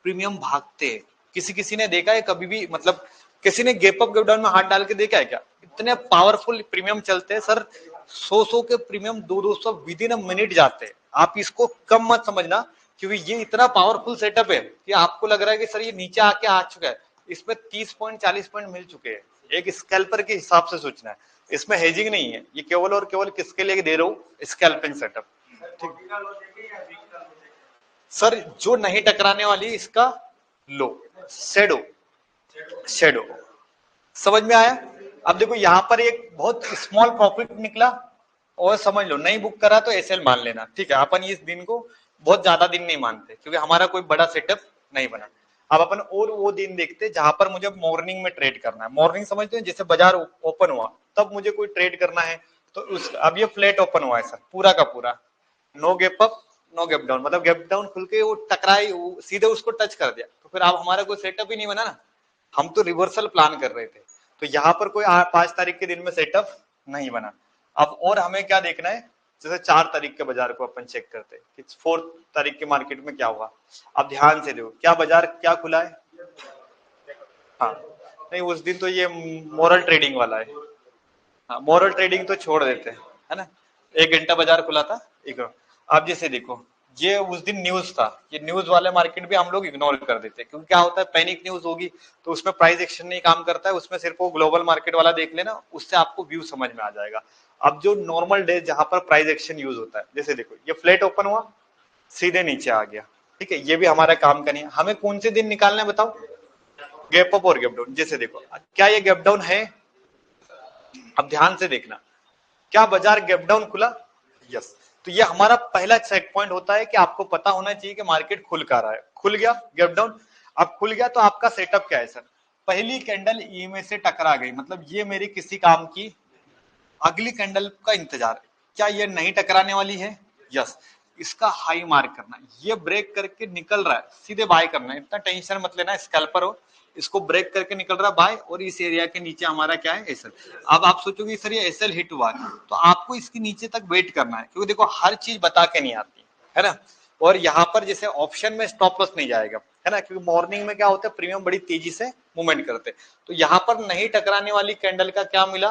प्रीमियम भागते हैं। किसी किसी ने देखा है कभी भी, मतलब किसी ने गैप अप गैप डाउन में हाथ डाल के देखा है क्या, इतने पावरफुल प्रीमियम चलते हैं सर, 100 के premium 200 with in a minute जाते हैं। आप इसको कम मत समझना, क्योंकि ये इतना पावरफुल सेटअप है कि आपको लग रहा है कि सर ये नीचे आके आ चुका है, इसमें 30 पॉइंट 40 पॉइंट मिल चुके हैं। एक स्कैल्पर के हिसाब से सोचना है, इसमें हेजिंग नहीं है, ये केवल और केवल किसके लिए दे रहा हूँ, स्कैल्पिंग सेटअप। सर जो नहीं टकराने वाली इसका लो, शेडो, शेडो, समझ में आया। अब देखो यहाँ पर एक बहुत स्मॉल प्रॉफिट निकला, और समझ लो नहीं बुक करा तो एसएल मान लेना, ठीक है। अपन इस दिन को बहुत ज्यादा दिन नहीं मानते, क्योंकि हमारा कोई बड़ा सेटअप नहीं बना। अब अपन और वो दिन देखते जहां पर मुझे मॉर्निंग में ट्रेड करना है। मॉर्निंग समझते हैं, जैसे बाजार ओपन हुआ तब मुझे कोई ट्रेड करना है, तो उस अब ये फ्लैट ओपन हुआ है सर, पूरा का पूरा, no gap up no gap down, मतलब गैप डाउन खुल के वो टकराई, सीधे उसको टच कर दिया, तो फिर अब हमारा कोई सेटअप ही नहीं बना ना। हम तो रिवर्सल प्लान कर रहे थे, तो यहाँ पर कोई 5 तारीख के दिन में सेटअप नहीं बना। अब और हमें क्या देखना है, जैसे 4 तारीख के बाजार को अपन चेक करते हैं कि 4 तारीख के मार्केट में क्या हुआ। अब ध्यान से देखो, क्या बाजार क्या खुला है, हाँ नहीं उस दिन तो ये मोरल ट्रेडिंग वाला है, हाँ मोरल ट्रेडिंग तो छोड़ देते हैं, है ना। 1 घंटा बाजार खुला था, एक। अब जैसे देखो ये उस दिन न्यूज था, ये न्यूज वाले मार्केट भी हम लोग इग्नोर कर देते हैं, क्योंकि क्या होता है पैनिक न्यूज होगी तो उसमें प्राइस एक्शन नहीं काम करता है, उसमें सिर्फ वो ग्लोबल मार्केट वाला देख लेना, उससे आपको व्यू समझ में आ जाएगा। अब जो नॉर्मल डे जहां पर प्राइस एक्शन यूज होता है, जैसे देखो ये फ्लैट ओपन हुआ, सीधे नीचे आ गया, ठीक है, ये भी हमारा काम का नहीं है। हमें कौन से दिन निकालना है बताओ, गैप अप और गैप डाउन। जैसे देखो क्या ये गैप डाउन है, अब ध्यान से देखना, क्या बाजार गैप डाउन खुला, यस। तो ये हमारा पहला चेक पॉइंट होता है कि आपको पता होना चाहिए कि मार्केट खुल कर रहा है, खुल गया गैप डाउन। अब खुल गया तो आपका सेटअप क्या है सर, पहली कैंडल ई में से टकरा गई, मतलब ये मेरी किसी काम की, अगली कैंडल का इंतजार, क्या ये नहीं टकराने वाली है, यस। इसका हाई मार्क करना, ये ब्रेक करके निकल रहा है, सीधे बाय करना है, इतना टेंशन मत लेना, स्कैल्पर हो, इसको ब्रेक करके निकल रहा है बाय, और इस एरिया के नीचे हमारा क्या है, एसएल। अब आप सोचोगे सर ये एसएल हिट हुआ है, तो आपको इसके नीचे तक वेट करना है, क्योंकि देखो हर चीज बता के नहीं आती है ना। और यहाँ पर जैसे ऑप्शन में स्टॉप लॉस नहीं जाएगा, है ना, क्योंकि मॉर्निंग में क्या होता है प्रीमियम बड़ी तेजी से मूवमेंट करते, तो यहाँ पर नहीं टकराने वाली कैंडल का क्या मिला,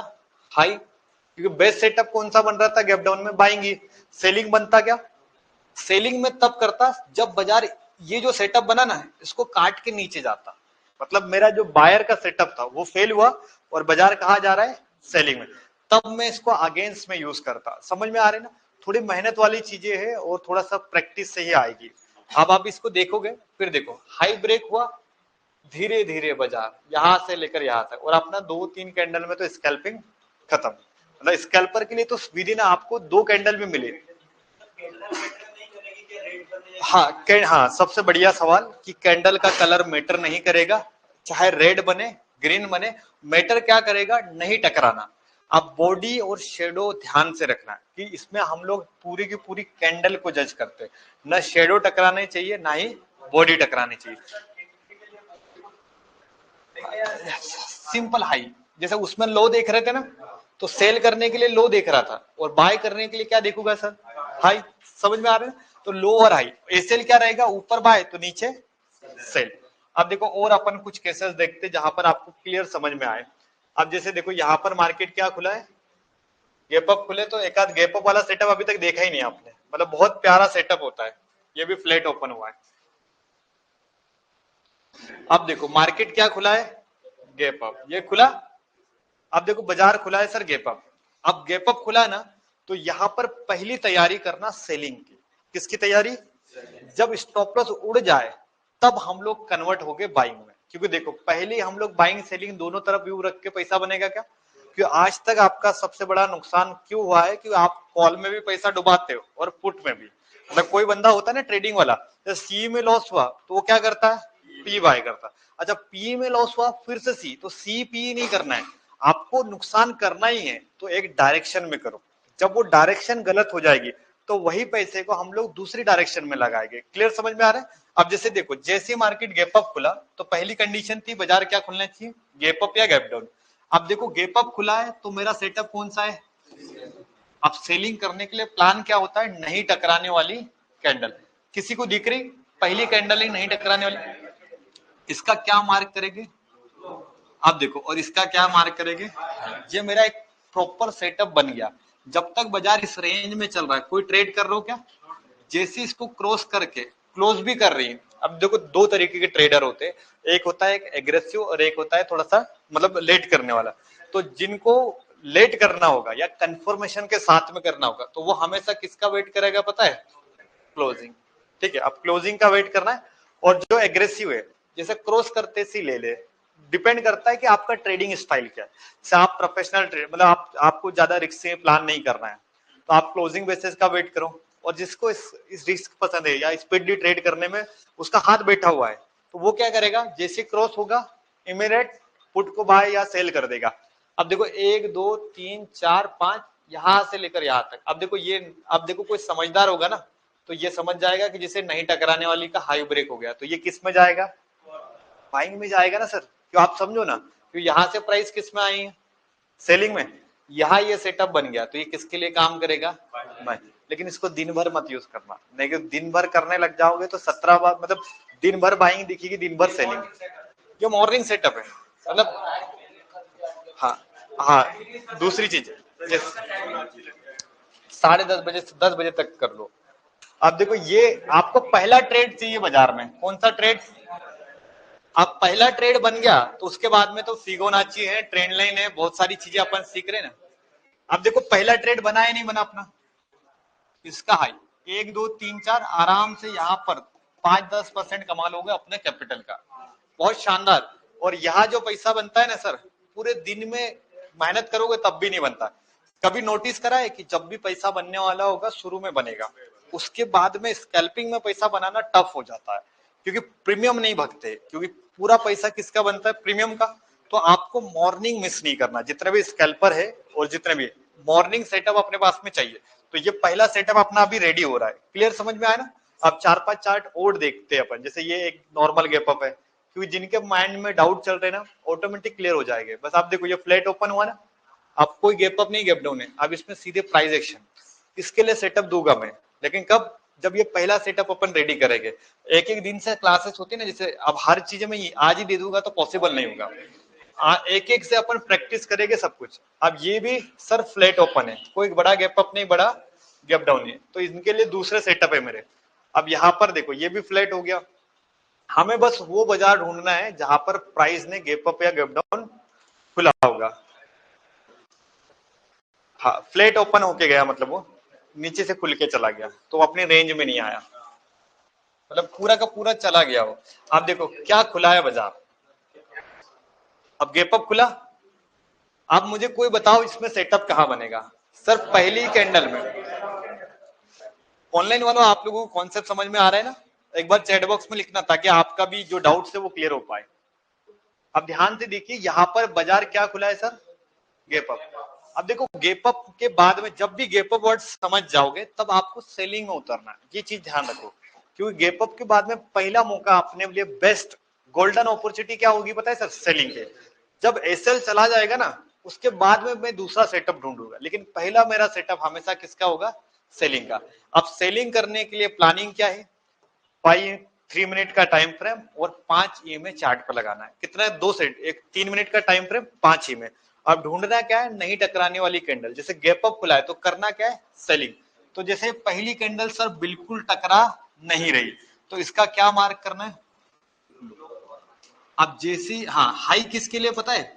हाई, क्योंकि बेस्ट सेटअप कौन सा बन रहा था, गैप डाउन में बाइंग ही। सेलिंग बनता क्या, सेलिंग में तब करता जब बाजार ये जो सेटअप बना ना इसको काट के नीचे जाता, मतलब मेरा जो बायर का सेटअप था वो फेल हुआ और बाजार कहाँ जा रहा है, सेलिंग में, तब मैं इसको अगेंस्ट में यूज करता। समझ में आ रही ना, थोड़ी मेहनत वाली चीजें है और थोड़ा सा प्रैक्टिस से ही आएगी। अब आप इसको देखोगे, फिर देखो हाई ब्रेक हुआ, धीरे धीरे बाजार यहां से लेकर यहां तक, और अपना 2-3 कैंडल में तो स्कैल्पिंग खत्म। मतलब स्कैल्पर के लिए तो विद इन आपको 2 कैंडल में मिले। हाँ हाँ, सबसे बढ़िया सवाल कि कैंडल का कलर मैटर नहीं करेगा, चाहे रेड बने ग्रीन बने, मैटर क्या करेगा, नहीं टकराना। अब बॉडी और शेडो ध्यान से रखना कि इसमें हम लोग पूरी की पूरी कैंडल को जज करते हैं, ना शेडो टकराने चाहिए ना ही बॉडी टकरानी चाहिए। सिंपल हाई, जैसे उसमें लो देख रहे थे ना, तो सेल करने के लिए लो देख रहा था और बाय करने के लिए क्या देखूंगा सर, हाई। समझ में आ रहा है, तो लो और हाई, एसएल क्या रहेगा, ऊपर बाय तो नीचे सेल। अब देखो और अपन कुछ केसेस देखते जहां पर आपको क्लियर समझ में आए। अब जैसे देखो यहाँ पर मार्केट क्या खुला है, गैप अप खुले, तो एक आध गैप अप वाला सेटअप अभी तक देखा ही नहीं आपने, मतलब बहुत प्यारा सेटअप होता है, ये भी फ्लैट ओपन हुआ है। अब देखो मार्केट क्या खुला है, गैप अप, ये खुला। अब देखो बाजार खुला है सर गैप अप, अब गैप अप खुला है ना, तो यहां पर पहली तैयारी करना सेलिंग की। किसकी तैयारी, जब स्टॉप लॉस उड़ जाए तब हम लोग कन्वर्ट हो गए बाइंग में, क्योंकि देखो पहले हम लोग बाइंग सेलिंग दोनों तरफ व्यू रख के पैसा बनेगा क्या, क्योंकि आज तक आपका सबसे बड़ा नुकसान क्यों हुआ है कि आप कॉल में भी पैसा डुबाते हो और पुट में भी। मतलब कोई बंदा होता है ना ट्रेडिंग वाला, जब सी में लॉस हुआ तो वो क्या करता है, पी बाय करता है। अच्छा पी में लॉस हुआ फिर से सी, तो सी पी नहीं करना है, आपको नुकसान करना ही है तो एक डायरेक्शन में करो। जब वो डायरेक्शन गलत हो जाएगी तो वही पैसे को हम लोग दूसरी डायरेक्शन में लगाएंगे। क्लियर समझ में आ रहा है। अब जैसे देखो जैसे मार्केट गैप अप खुला तो पहली कंडीशन थी बाजार क्या खुलना चाहिए, गैप अप या गैप डाउन। अब देखो गैप अप खुला है तो मेरा सेटअप कौन सा है, अब सेलिंग करने के लिए प्लान क्या होता है, नहीं टकराने वाली कैंडल। किसी को दिख रही पहली कैंडल ही नहीं टकराने वाली, इसका क्या मार्क करेंगे, आप देखो, और इसका क्या मार्क करेंगे। ये मेरा एक प्रॉपर सेटअप बन गया। जब तक बाजार इस रेंज में चल रहा है, कोई ट्रेड कर रहे हो क्या, जैसे इसको क्रॉस करके क्लोज भी कर रही है। अब देखो दो तरीके के ट्रेडर होते हैं, एक होता है एक एग्रेसिव और एक होता है थोड़ा सा मतलब लेट करने वाला। तो जिनको लेट करना होगा या कंफर्मेशन के साथ में करना होगा तो वो हमेशा किसका वेट करेगा पता है, क्लोजिंग। ठीक है, अब क्लोजिंग का वेट करना है। और जो एग्रेसिव है जैसे क्रॉस करते सी ले ले, डिपेंड करता है कि आपका ट्रेडिंग स्टाइल क्या है। जैसे आप प्रोफेशनल ट्रेड मतलब आपको ज्यादा रिस्क से प्लान नहीं करना है तो आप क्लोजिंग बेसिस का वेट करो। और जिसको इस रिस्क पसंद है या स्पीडली ट्रेड करने में उसका हाथ बैठा हुआ है तो वो क्या करेगा, जैसे क्रॉस होगा इमीडिएट पुट को बाय या सेल कर देगा। अब देखो 1 2 3 4 5 यहां से लेकर यहां तक। अब देखो ये, अब देखो कोई समझदार होगा ना तो ये समझ जाएगा कि जिसे नहीं टकराने वाली का हाई ब्रेक हो गया तो ये किस में जाएगा, बाइंग में जाएगा ना सर। क्यों, आप समझो ना, क्यों यहां से प्राइस किस में आई है, सेलिंग में। यहाँ ये सेटअप बन गया तो ये किसके लिए काम करेगा, बाय। लेकिन इसको दिन भर मत यूज करना, नहीं कि दिन भर करने लग जाओगे तो 17 बार मतलब दिन भर बाइंग दिखेगी दिन भर सेलिंग। जो मॉर्निंग सेटअप है मतलब, हाँ हाँ दूसरी चीज साढ़े 10 बजे से 10 बजे तक कर लो। अब देखो ये आपको पहला ट्रेड चाहिए बाजार में, कौन सा ट्रेड, अब पहला ट्रेड बन गया तो उसके बाद में तो फिबोनाची है, ट्रेंड लाइन है, बहुत सारी चीजें अपन सीख रहे हैं ना। अब देखो पहला ट्रेड बना है नहीं बना अपना, इसका हाई 1 2 3 4 आराम से यहाँ पर 5-10% कमा लोगे अपने कैपिटल का, बहुत शानदार। और यहाँ जो पैसा बनता है ना सर, पूरे दिन में मेहनत करोगे तब भी नहीं बनता। कभी नोटिस करा है कि जब भी पैसा बनने वाला होगा शुरू में बनेगा, उसके बाद में स्कैल्पिंग में पैसा बनाना टफ हो जाता है क्योंकि प्रीमियम नहीं भगते, क्योंकि पूरा पैसा किसका बनता है, प्रीमियम का। तो आपको मॉर्निंग मिस नहीं करना, जितने भी स्कैल्पर है और जितने भी मॉर्निंग सेटअप अपने पास में चाहिए। तो ये पहला सेटअप अपना अभी रेडी हो रहा है, क्लियर समझ में आया ना। अब 4-5 चार्ट और देखते हैं अपन, जैसे ये एक नॉर्मल गैप अप है, क्योंकि जिनके माइंड में डाउट चल रहे हैं ना ऑटोमेटिक क्लियर हो जाएंगे। बस आप देखो ये फ्लैट ओपन हुआ ना, अब कोई गैप अप नहीं गैप डाउन है, अब इसमें सीधे प्राइस एक्शन, इसके लिए सेटअप दूंगा मैं, लेकिन कब, जब ये पहला सेटअप अपन रेडी करेंगे। एक एक दिन से क्लासेस होती है ना, जैसे अब हर चीज में आज ही दे दूंगा तो पॉसिबल नहीं होगा, एक एक से अपन प्रैक्टिस करेंगे सब कुछ। अब ये भी सर फ्लैट ओपन है, कोई बड़ा गैप अप नहीं, बड़ा गैप डाउन है, तो इनके लिए दूसरे सेटअप है मेरे। अब यहाँ पर देखो ये भी फ्लैट हो गया, हमें बस वो बाजार ढूंढना है जहां पर प्राइस ने गैप अप या गैप डाउन खुला होगा। हाँ फ्लैट ओपन होके गया मतलब वो नीचे से खुल के चला गया तो अपनी रेंज में नहीं आया, मतलब पूरा का पूरा चला गया वो। आप देखो क्या खुला है बाजार, अब गैप अप खुला। अब मुझे कोई बताओ इसमें सेटअप कहां बनेगा, सर पहली कैंडल में। ऑनलाइन वालों आप लोगों को कॉन्सेप्ट समझ में आ रहा है ना, एक बार चैट बॉक्स में लिखना ताकि आपका भी जो डाउट है वो क्लियर हो पाए। अब ध्यान से देखिए यहाँ पर बाजार क्या खुला है सर, गैप अप। अब देखो गैप अप के बाद में जब भी गैप अप वर्ड समझ जाओगे तब आपको सेलिंग में उतरना है, ये चीज ध्यान रखो। क्योंकि गैप अप के बाद में पहला मौका अपने लिए बेस्ट गोल्डन अपॉर्चुनिटी क्या होगी पता है सर, सेलिंग के। जब एसएल चला जाएगा ना उसके बाद में मैं दूसरा सेटअप ढूंढूंगा, लेकिन पहला मेरा सेटअप हमेशा किसका होगा, सेलिंग का। अब सेलिंग करने के लिए प्लानिंग क्या है, 3 मिनट का टाइम फ्रेम और 5 EMA चार्ट पर लगाना है। कितना है, 2 सेट, एक 3 मिनट का टाइम फ्रेम 5 EMA। अब ढूंढना क्या है, नहीं टकराने वाली कैंडल। जैसे गैप अप खुला है तो करना क्या है, सेलिंग। तो जैसे पहली कैंडल सर बिल्कुल टकरा नहीं रही तो इसका क्या मार्क करना है। अब जैसी, हाँ हाई किसके लिए पता है,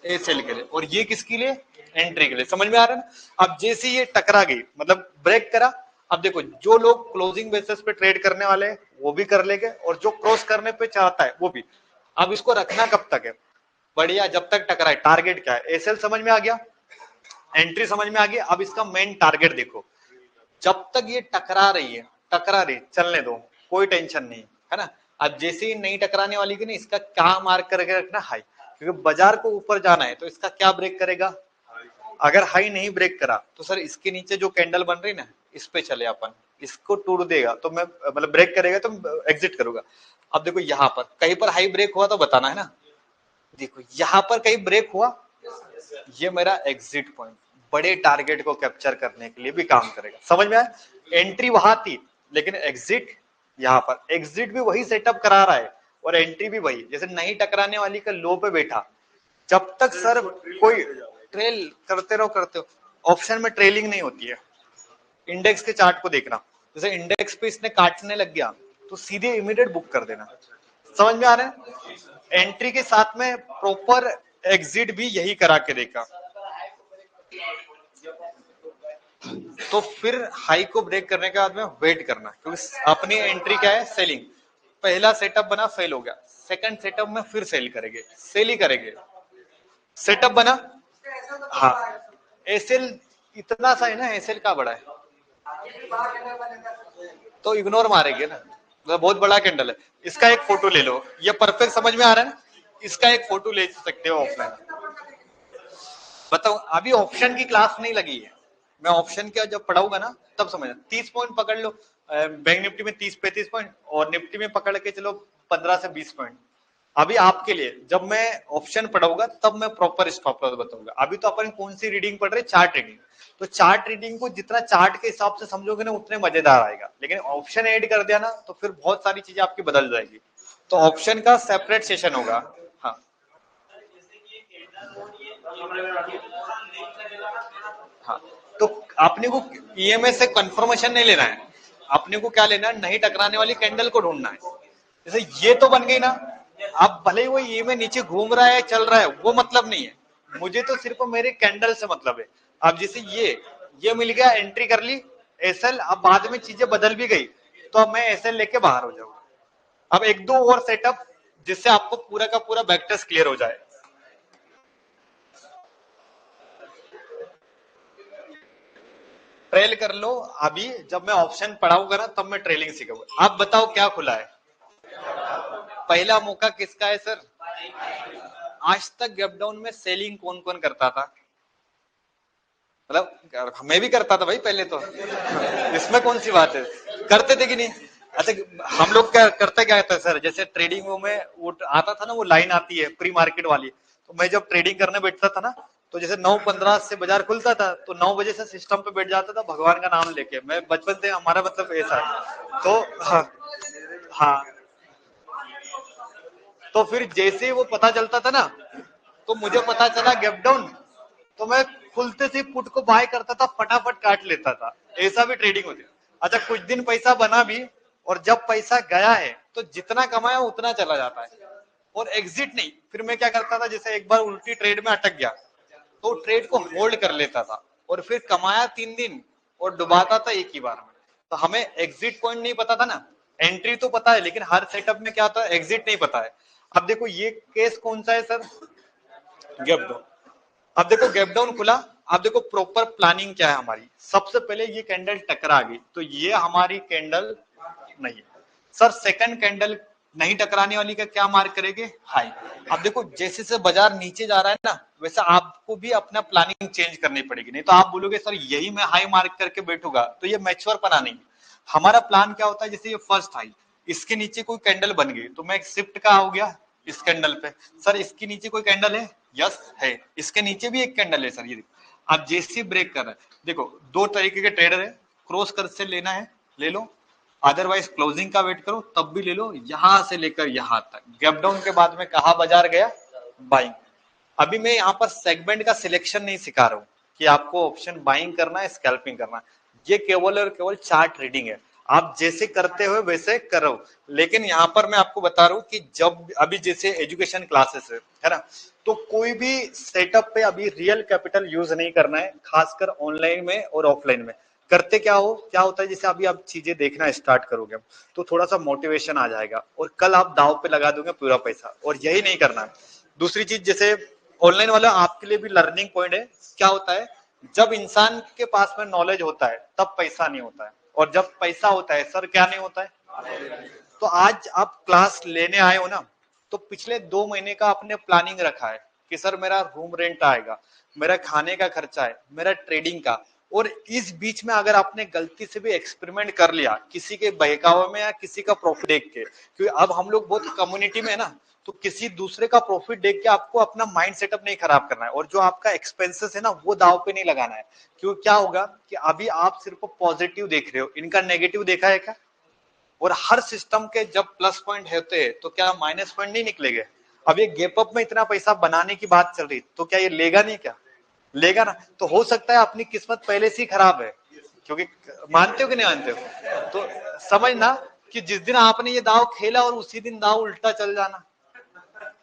ए सेल के लिए, और ये किसके लिए, एंट्री के लिए। समझ में आ रहा है ना। अब जैसे ये टकरा गई मतलब ब्रेक करा, अब देखो जो लोग क्लोजिंग बेसिस पे ट्रेड करने वाले हैं वो भी कर लेंगे और जो क्रॉस करने पे चाहता है वो भी। अब इसको रखना कब तक है, बढ़िया, जब तक टकराए। टारगेट क्या है, एसएल समझ में आ गया, एंट्री समझ में आ गई। अब इसका मेन टारगेट देखो, जब तक ये टकरा रही है, टकरा रही, चलने दो, कोई टेंशन नहीं है ना। अब जैसे ही नहीं टकराने वाली की ना, इसका क्या मार्क करके रखना, हाई, क्योंकि बाजार को ऊपर जाना है तो इसका क्या ब्रेक करेगा, अगर हाई नहीं ब्रेक करा तो सर इसके नीचे जो कैंडल बन रही ना, इस पे चले अपन, इसको टूट देगा तो मैं मतलब ब्रेक करेगा तो एग्जिट करूंगा। अब देखो यहाँ पर कहीं पर हाई ब्रेक हुआ तो बताना है ना, देखो यहाँ पर कहीं ब्रेक हुआ, ये मेरा एग्जिट पॉइंट, बड़े टारगेट को कैप्चर करने के लिए भी काम करेगा। समझ में आया, एंट्री वहां थी लेकिन एग्जिट यहाँ पर, एग्जिट भी वही सेटअप करा रहा है और एंट्री भी वही, जैसे नहीं टकराने वाली का लो पे बैठा, जब तक सर कोई ट्रेल करते रहो, ऑप्शन में ट्रेलिंग नहीं होती है। इंडेक्स के चार्ट को देखना, जैसे इंडेक्स पे इसने काटने लग गया तो सीधे इमीडिएट बुक कर देना। समझ में आ रहा है, एंट्री के साथ में प्रॉपर एग्जिट भी यही करा के देखा। तो फिर हाई को ब्रेक करने के बाद में वेट करना, क्योंकि अपनी एंट्री क्या है, सेलिंग। पहला सेटअप बना, फेल हो गया, सेकंड सेटअप में फिर सेल करेंगे, सेल ही करेंगे। सेटअप बना, हाँ, एसएल इतना सा है ना, एसएल का बड़ा है तो इग्नोर मारेंगे ना, तो बहुत बड़ा कैंडल है। इसका एक फोटो ले लो, ये परफेक्ट समझ में आ रहा है ना, इसका एक फोटो ले सकते हो ऑफलाइन। बताओ, अभी ऑप्शन की क्लास नहीं लगी है, मैं ऑप्शन का जब पढ़ाऊंगा ना तब समझना। 30 पॉइंट पकड़ लो, बैंक निफ्टी में 30-35 पॉइंट, और निफ्टी में पकड़ के चलो 15 से 20 पॉइंट। अभी आपके लिए जब मैं ऑप्शन पढ़ाऊंगा तब मैं प्रॉपर स्टॉप लॉस बताऊंगा। अभी तो अपन कौन सी रीडिंग पढ़ रहे, चार्ट रीडिंग, तो चार्ट रीडिंग को जितना चार्ट के हिसाब से समझोगे ना उतने मजेदार आएगा, लेकिन ऑप्शन ऐड कर दिया ना तो फिर बहुत सारी चीजें आपकी बदल जाएगी। तो ऑप्शन का सेपरेट सेशन होगा। हाँ हाँ, तो आपने को ईएमएस से कंफर्मेशन नहीं लेना है, आपने को क्या लेना है, नहीं टकराने वाली कैंडल को ढूंढना है। जैसे ये तो बन गई ना, अब भले ही वो ईएमए नीचे घूम रहा है, चल रहा है, वो मतलब नहीं है, मुझे तो सिर्फ मेरे कैंडल से मतलब है। अब जैसे ये मिल गया, एंट्री कर ली एसएल, अब बाद में चीजें बदल भी गई तो अब मैं एसएल लेके बाहर हो जाऊंगा। अब एक दो और सेटअप जिससे आपको पूरा का पूरा बैकटेस्ट क्लियर हो जाए। ट्रेल कर लो, अभी जब मैं ऑप्शन पढ़ाऊंगा ना तब मैं ट्रेलिंग सीखूंगा। आप बताओ क्या खुला है, पहला मौका किसका है सर, आज तक गैप डाउन में सेलिंग कौन कौन करता था, मतलब मैं भी करता था भाई पहले तो, इसमें कौन सी बात है, करते थे कि नहीं। अच्छा, हम लोग क्या करते, क्या था सर, जैसे ट्रेडिंग में वो आता था ना, वो लाइन आती है प्री मार्केट वाली, तो मैं जब ट्रेडिंग करने बैठता था ना, तो जैसे 9:15 से बाजार खुलता था तो 9 बजे से सिस्टम पे बैठ जाता था भगवान का नाम लेके। मैं बचपन से, हमारा मतलब ऐसा है तो हाँ, हाँ, तो फिर जैसे ही वो पता चलता था ना, तो मुझे पता चला गैप डाउन, तो मैं खुलते से पुट को बाय करता था, फटाफट काट लेता था। ऐसा भी ट्रेडिंग होती है। अच्छा, कुछ दिन पैसा बना भी, और जब पैसा गया है तो जितना कमाया उतना चला जाता है, और एग्जिट नहीं। फिर मैं क्या करता था, जैसे एक बार उल्टी ट्रेड में अटक गया तो ट्रेड को होल्ड कर लेता था, और फिर कमाया 3 दिन और डुबाता था एक ही बार में। तो हमें एग्जिट पॉइंट नहीं पता था ना, एंट्री तो पता है लेकिन हर सेटअप में क्या होता है, एग्जिट नहीं पता है। अब देखो ये केस कौन सा है सर, गैप डाउन। अब देखो गैप डाउन खुला, अब देखो प्रॉपर प्लानिंग क्या है हमारी। सबसे पहले ये कैंडल टकरा गई तो ये हमारी कैंडल नहीं है सर। सेकंड कैंडल नहीं टकराने वाली का क्या मार्क करेंगे, हाई। अब देखो जैसे से बाजार नीचे जा रहा है ना, वैसे आपको भी अपना प्लानिंग चेंज करनी पड़ेगी, नहीं तो आप बोलोगे सर यही मैं हाई मार्क करके बैठूंगा, तो ये मैच्योर पना नहीं। हमारा प्लान क्या होता है, जैसे ये फर्स्ट हाई, इसके नीचे कोई कैंडल बन गई तो मैं शिफ्ट का हो गया इस कैंडल पे। सर इसके नीचे कोई कैंडल है, यस है, इसके नीचे भी एक कैंडल है सर, ये देखो। आप जैसे ब्रेक कर रहे हैं, देखो दो तरीके के ट्रेडर है, क्रॉस कर से लेना है ले लो, अदरवाइज क्लोजिंग का वेट करो तब भी ले लो, यहां से लेकर यहां तक। गैप डाउन के बाद में कहा बाजार गया, बाइंग। अभी मैं यहाँ पर सेगमेंट का सिलेक्शन नहीं सिखा रहा हूँ कि आपको ऑप्शन बाइंग करना है, स्कैल्पिंग करना है, ये केवल और केवल चार्ट रीडिंग है। आप जैसे करते हो वैसे करो, लेकिन यहाँ पर मैं आपको बता रहा हूँ कि जब अभी जैसे एजुकेशन क्लासेस है ना, तो कोई भी सेटअप पे अभी रियल कैपिटल यूज नहीं करना है, खासकर ऑनलाइन में और ऑफलाइन में। करते क्या होता है, जैसे अभी आप चीजें देखना स्टार्ट करोगे तो थोड़ा सा मोटिवेशन आ जाएगा और कल आप दाव पे लगा दोगे पूरा पैसा, और यही नहीं करना। दूसरी चीज, जैसे ऑनलाइन वाला आपके लिए भी लर्निंग पॉइंट है। क्या होता है, जब इंसान के पास में नॉलेज होता है तब पैसा नहीं होता है, और जब पैसा होता है सर क्या नहीं होता है। तो आज आप क्लास लेने आए हो ना, तो पिछले 2 महीने का आपने प्लानिंग रखा है कि सर मेरा रूम रेंट आएगा, मेरा खाने का खर्चा है, मेरा ट्रेडिंग का, और इस बीच में अगर आपने गलती से भी एक्सपेरिमेंट कर लिया किसी के बहकावे में या किसी का प्रॉफिट देख के, क्योंकि अब हम लोग बहुत कम्युनिटी में है ना, तो किसी दूसरे का प्रॉफिट देख के आपको अपना माइंड सेटअप नहीं खराब करना है, और जो आपका एक्सपेंसेस है ना वो दाव पे नहीं लगाना है। क्योंकि क्या होगा कि अभी आप सिर्फ पॉजिटिव देख रहे हो, इनका नेगेटिव देखा है क्या। और हर सिस्टम के जब प्लस पॉइंट होते हैं तो क्या माइनस पॉइंट नहीं निकलेंगे। अब ये गैप अप में इतना पैसा बनाने की बात चल रही, तो क्या ये लेगा नहीं, क्या लेगा ना। तो हो सकता है अपनी किस्मत पहले से ही खराब है, क्योंकि मानते हो कि नहीं मानते हो। तो समझना कि जिस दिन आपने ये दाव खेला और उसी दिन दाव उल्टा चल जाना,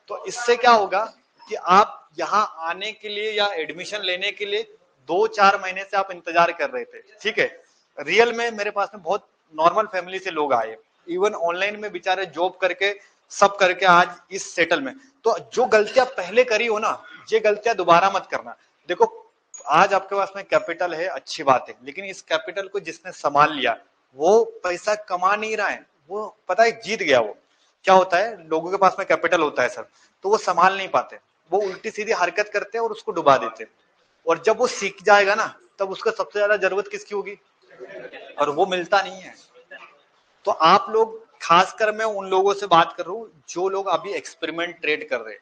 तो इससे क्या होगा कि आप यहाँ आने के लिए या एडमिशन लेने के लिए 2-4 महीने से आप इंतजार कर रहे थे, ठीक है। रियल में मेरे पास में बहुत नॉर्मल फैमिली से लोग आए, इवन ऑनलाइन में बेचारे जॉब करके सब करके आज इस सेटल में। तो जो गलतियां पहले करी हो ना, ये गलतियां दोबारा मत करना। देखो आज आपके पास में कैपिटल है, अच्छी बात है, लेकिन इस कैपिटल को जिसने संभाल लिया वो पैसा कमा नहीं रहा है, वो पता है जीत गया। वो क्या होता है, लोगों के पास में कैपिटल होता है सर, तो वो संभाल नहीं पाते, वो उल्टी सीधी हरकत करते हैं और उसको डुबा देते हैं। और जब वो सीख जाएगा ना, तब उसको सबसे ज्यादा जरूरत किसकी होगी, और वो मिलता नहीं है। तो आप लोग, खासकर मैं उन लोगों से बात कर रहा हूँ जो लोग अभी एक्सपेरिमेंट ट्रेड कर रहे हैं।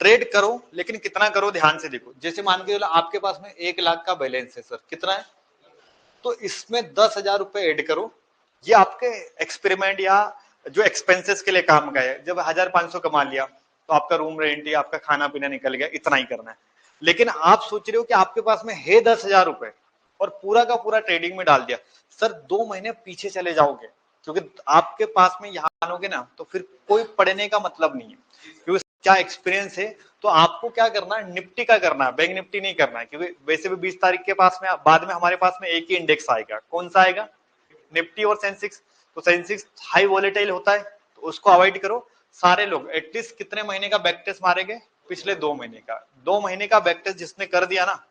ट्रेड करो, लेकिन कितना करो ध्यान से देखो। जैसे मान के चलो आपके पास में 1 लाख का बैलेंस है सर, कितना है, तो इसमें 10,000 रुपए ऐड करो। ये आपके एक्सपेरिमेंट या जो एक्सपेंसेस के लिए काम का है। जब 1,500 कमा लिया तो आपका रूम रेंट या आपका खाना पीना निकल गया, इतना ही करना है। लेकिन आप सोच रहे हो कि आपके पास में है 10,000 रुपए और पूरा का पूरा ट्रेडिंग में डाल दिया, सर 2 महीने पीछे चले जाओगे, क्योंकि आपके पास में यहाँ आनोगे ना तो फिर कोई पढ़ने का मतलब नहीं है, क्योंकि क्या एक्सपीरियंस है। तो आपको क्या करना है, निफ्टी का करना है, बैंक निफ्टी नहीं करना है, क्योंकि वैसे भी 20 तारीख के पास में बाद में हमारे पास में एक ही इंडेक्स आएगा। कौन सा आएगा, निफ्टी और सेंसेक्स। तो सेंसेक्स हाई वॉलेटाइल होता है, तो उसको अवॉइड करो। सारे लोग एटलीस्ट कितने महीने का बैक टेस्ट मारेंगे, पिछले 2 महीने का। 2 महीने का बैक टेस्ट जिसने कर दिया ना,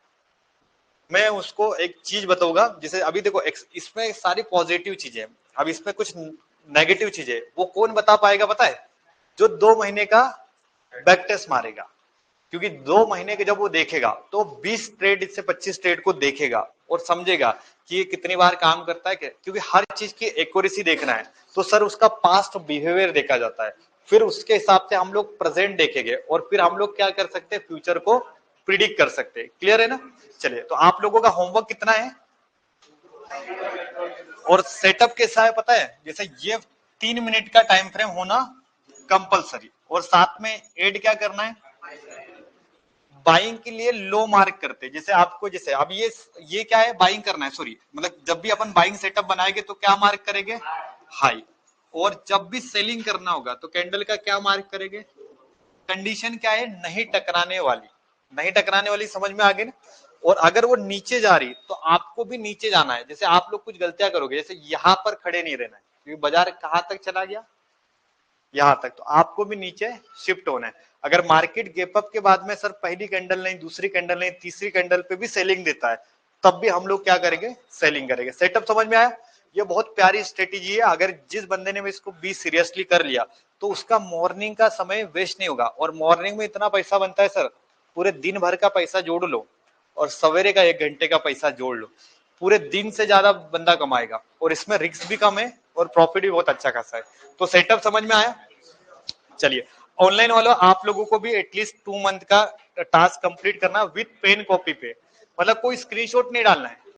मैं उसको एक चीज बताऊंगा। जैसे अभी देखो इसमें सारी पॉजिटिव चीजें, अब इसमें कुछ नेगेटिव चीजें, वो कौन बता पाएगा पता है, जो 2 महीने का बैक टेस्ट मारेगा। क्योंकि 2 महीने के जब वो देखेगा तो 20 ट्रेड से 25 ट्रेड को देखेगा और समझेगा कि ये कितनी बार काम करता है। क्योंकि हर चीज की एक्यूरेसी देखना है, तो सर उसका पास्ट बिहेवियर देखा जाता है, फिर उसके हिसाब से हम लोग प्रेजेंट देखेंगे और फिर हम लोग क्या कर सकते हैं, फ्यूचर को प्रिडिक्ट कर सकते हैं। क्लियर है ना। चलिए, तो आप लोगों का होमवर्क कितना है और सेटअप कैसा है पता है। जैसे ये 3 मिनट का टाइम फ्रेम होना कंपलसरी, और साथ में ऐड क्या करना है, बाइंग के लिए लो मार्क करते हैं। जैसे आपको, जैसे अब ये क्या है, बाइंग करना है, सॉरी मतलब जब भी अपन बाइंग सेटअप बनाएंगे तो क्या मार्क करेंगे, हाई। और जब भी सेलिंग करना होगा तो कैंडल का क्या मार्क करेंगे, कंडीशन क्या है, नहीं टकराने वाली। नहीं टकराने वाली समझ में आ गई ना। और अगर वो नीचे जा रही तो आपको भी नीचे जाना है। जैसे आप लोग कुछ गलतियां करोगे, जैसे यहां पर खड़े नहीं रहना है, क्योंकि बाजार कहां तक चला गया, यहां तक, तो आपको भी नीचे शिफ्ट होना है। अगर मार्केट गैप अप के बाद में सर पहली कैंडल नहीं, दूसरी कैंडल नहीं, तीसरी कैंडल पे भी सेलिंग देता है, तब भी हम लोग क्या करेंगे, सेलिंग करेंगे। सेटअप समझ में आया। ये बहुत प्यारी स्ट्रेटेजी है, अगर जिस बंदे ने भी इसको भी सीरियसली कर लिया तो उसका मॉर्निंग का समय वेस्ट नहीं होगा। और मॉर्निंग में इतना पैसा बनता है सर, पूरे दिन भर का पैसा जोड़ लो और सवेरे का 1 घंटे का पैसा जोड़ लो, पूरे दिन से ज्यादा बंदा कमाएगा। और इसमें रिस्क भी कम है और प्रॉफिट भी बहुत अच्छा खासा है। तो सेटअप समझ में आया। चलिए, ऑनलाइन वालों आप लोगों को भी एटलीस्ट 2 मंथ का टास्क कंप्लीट करना विद पेन कॉपी पे, मतलब कोई स्क्रीनशॉट नहीं डालना है,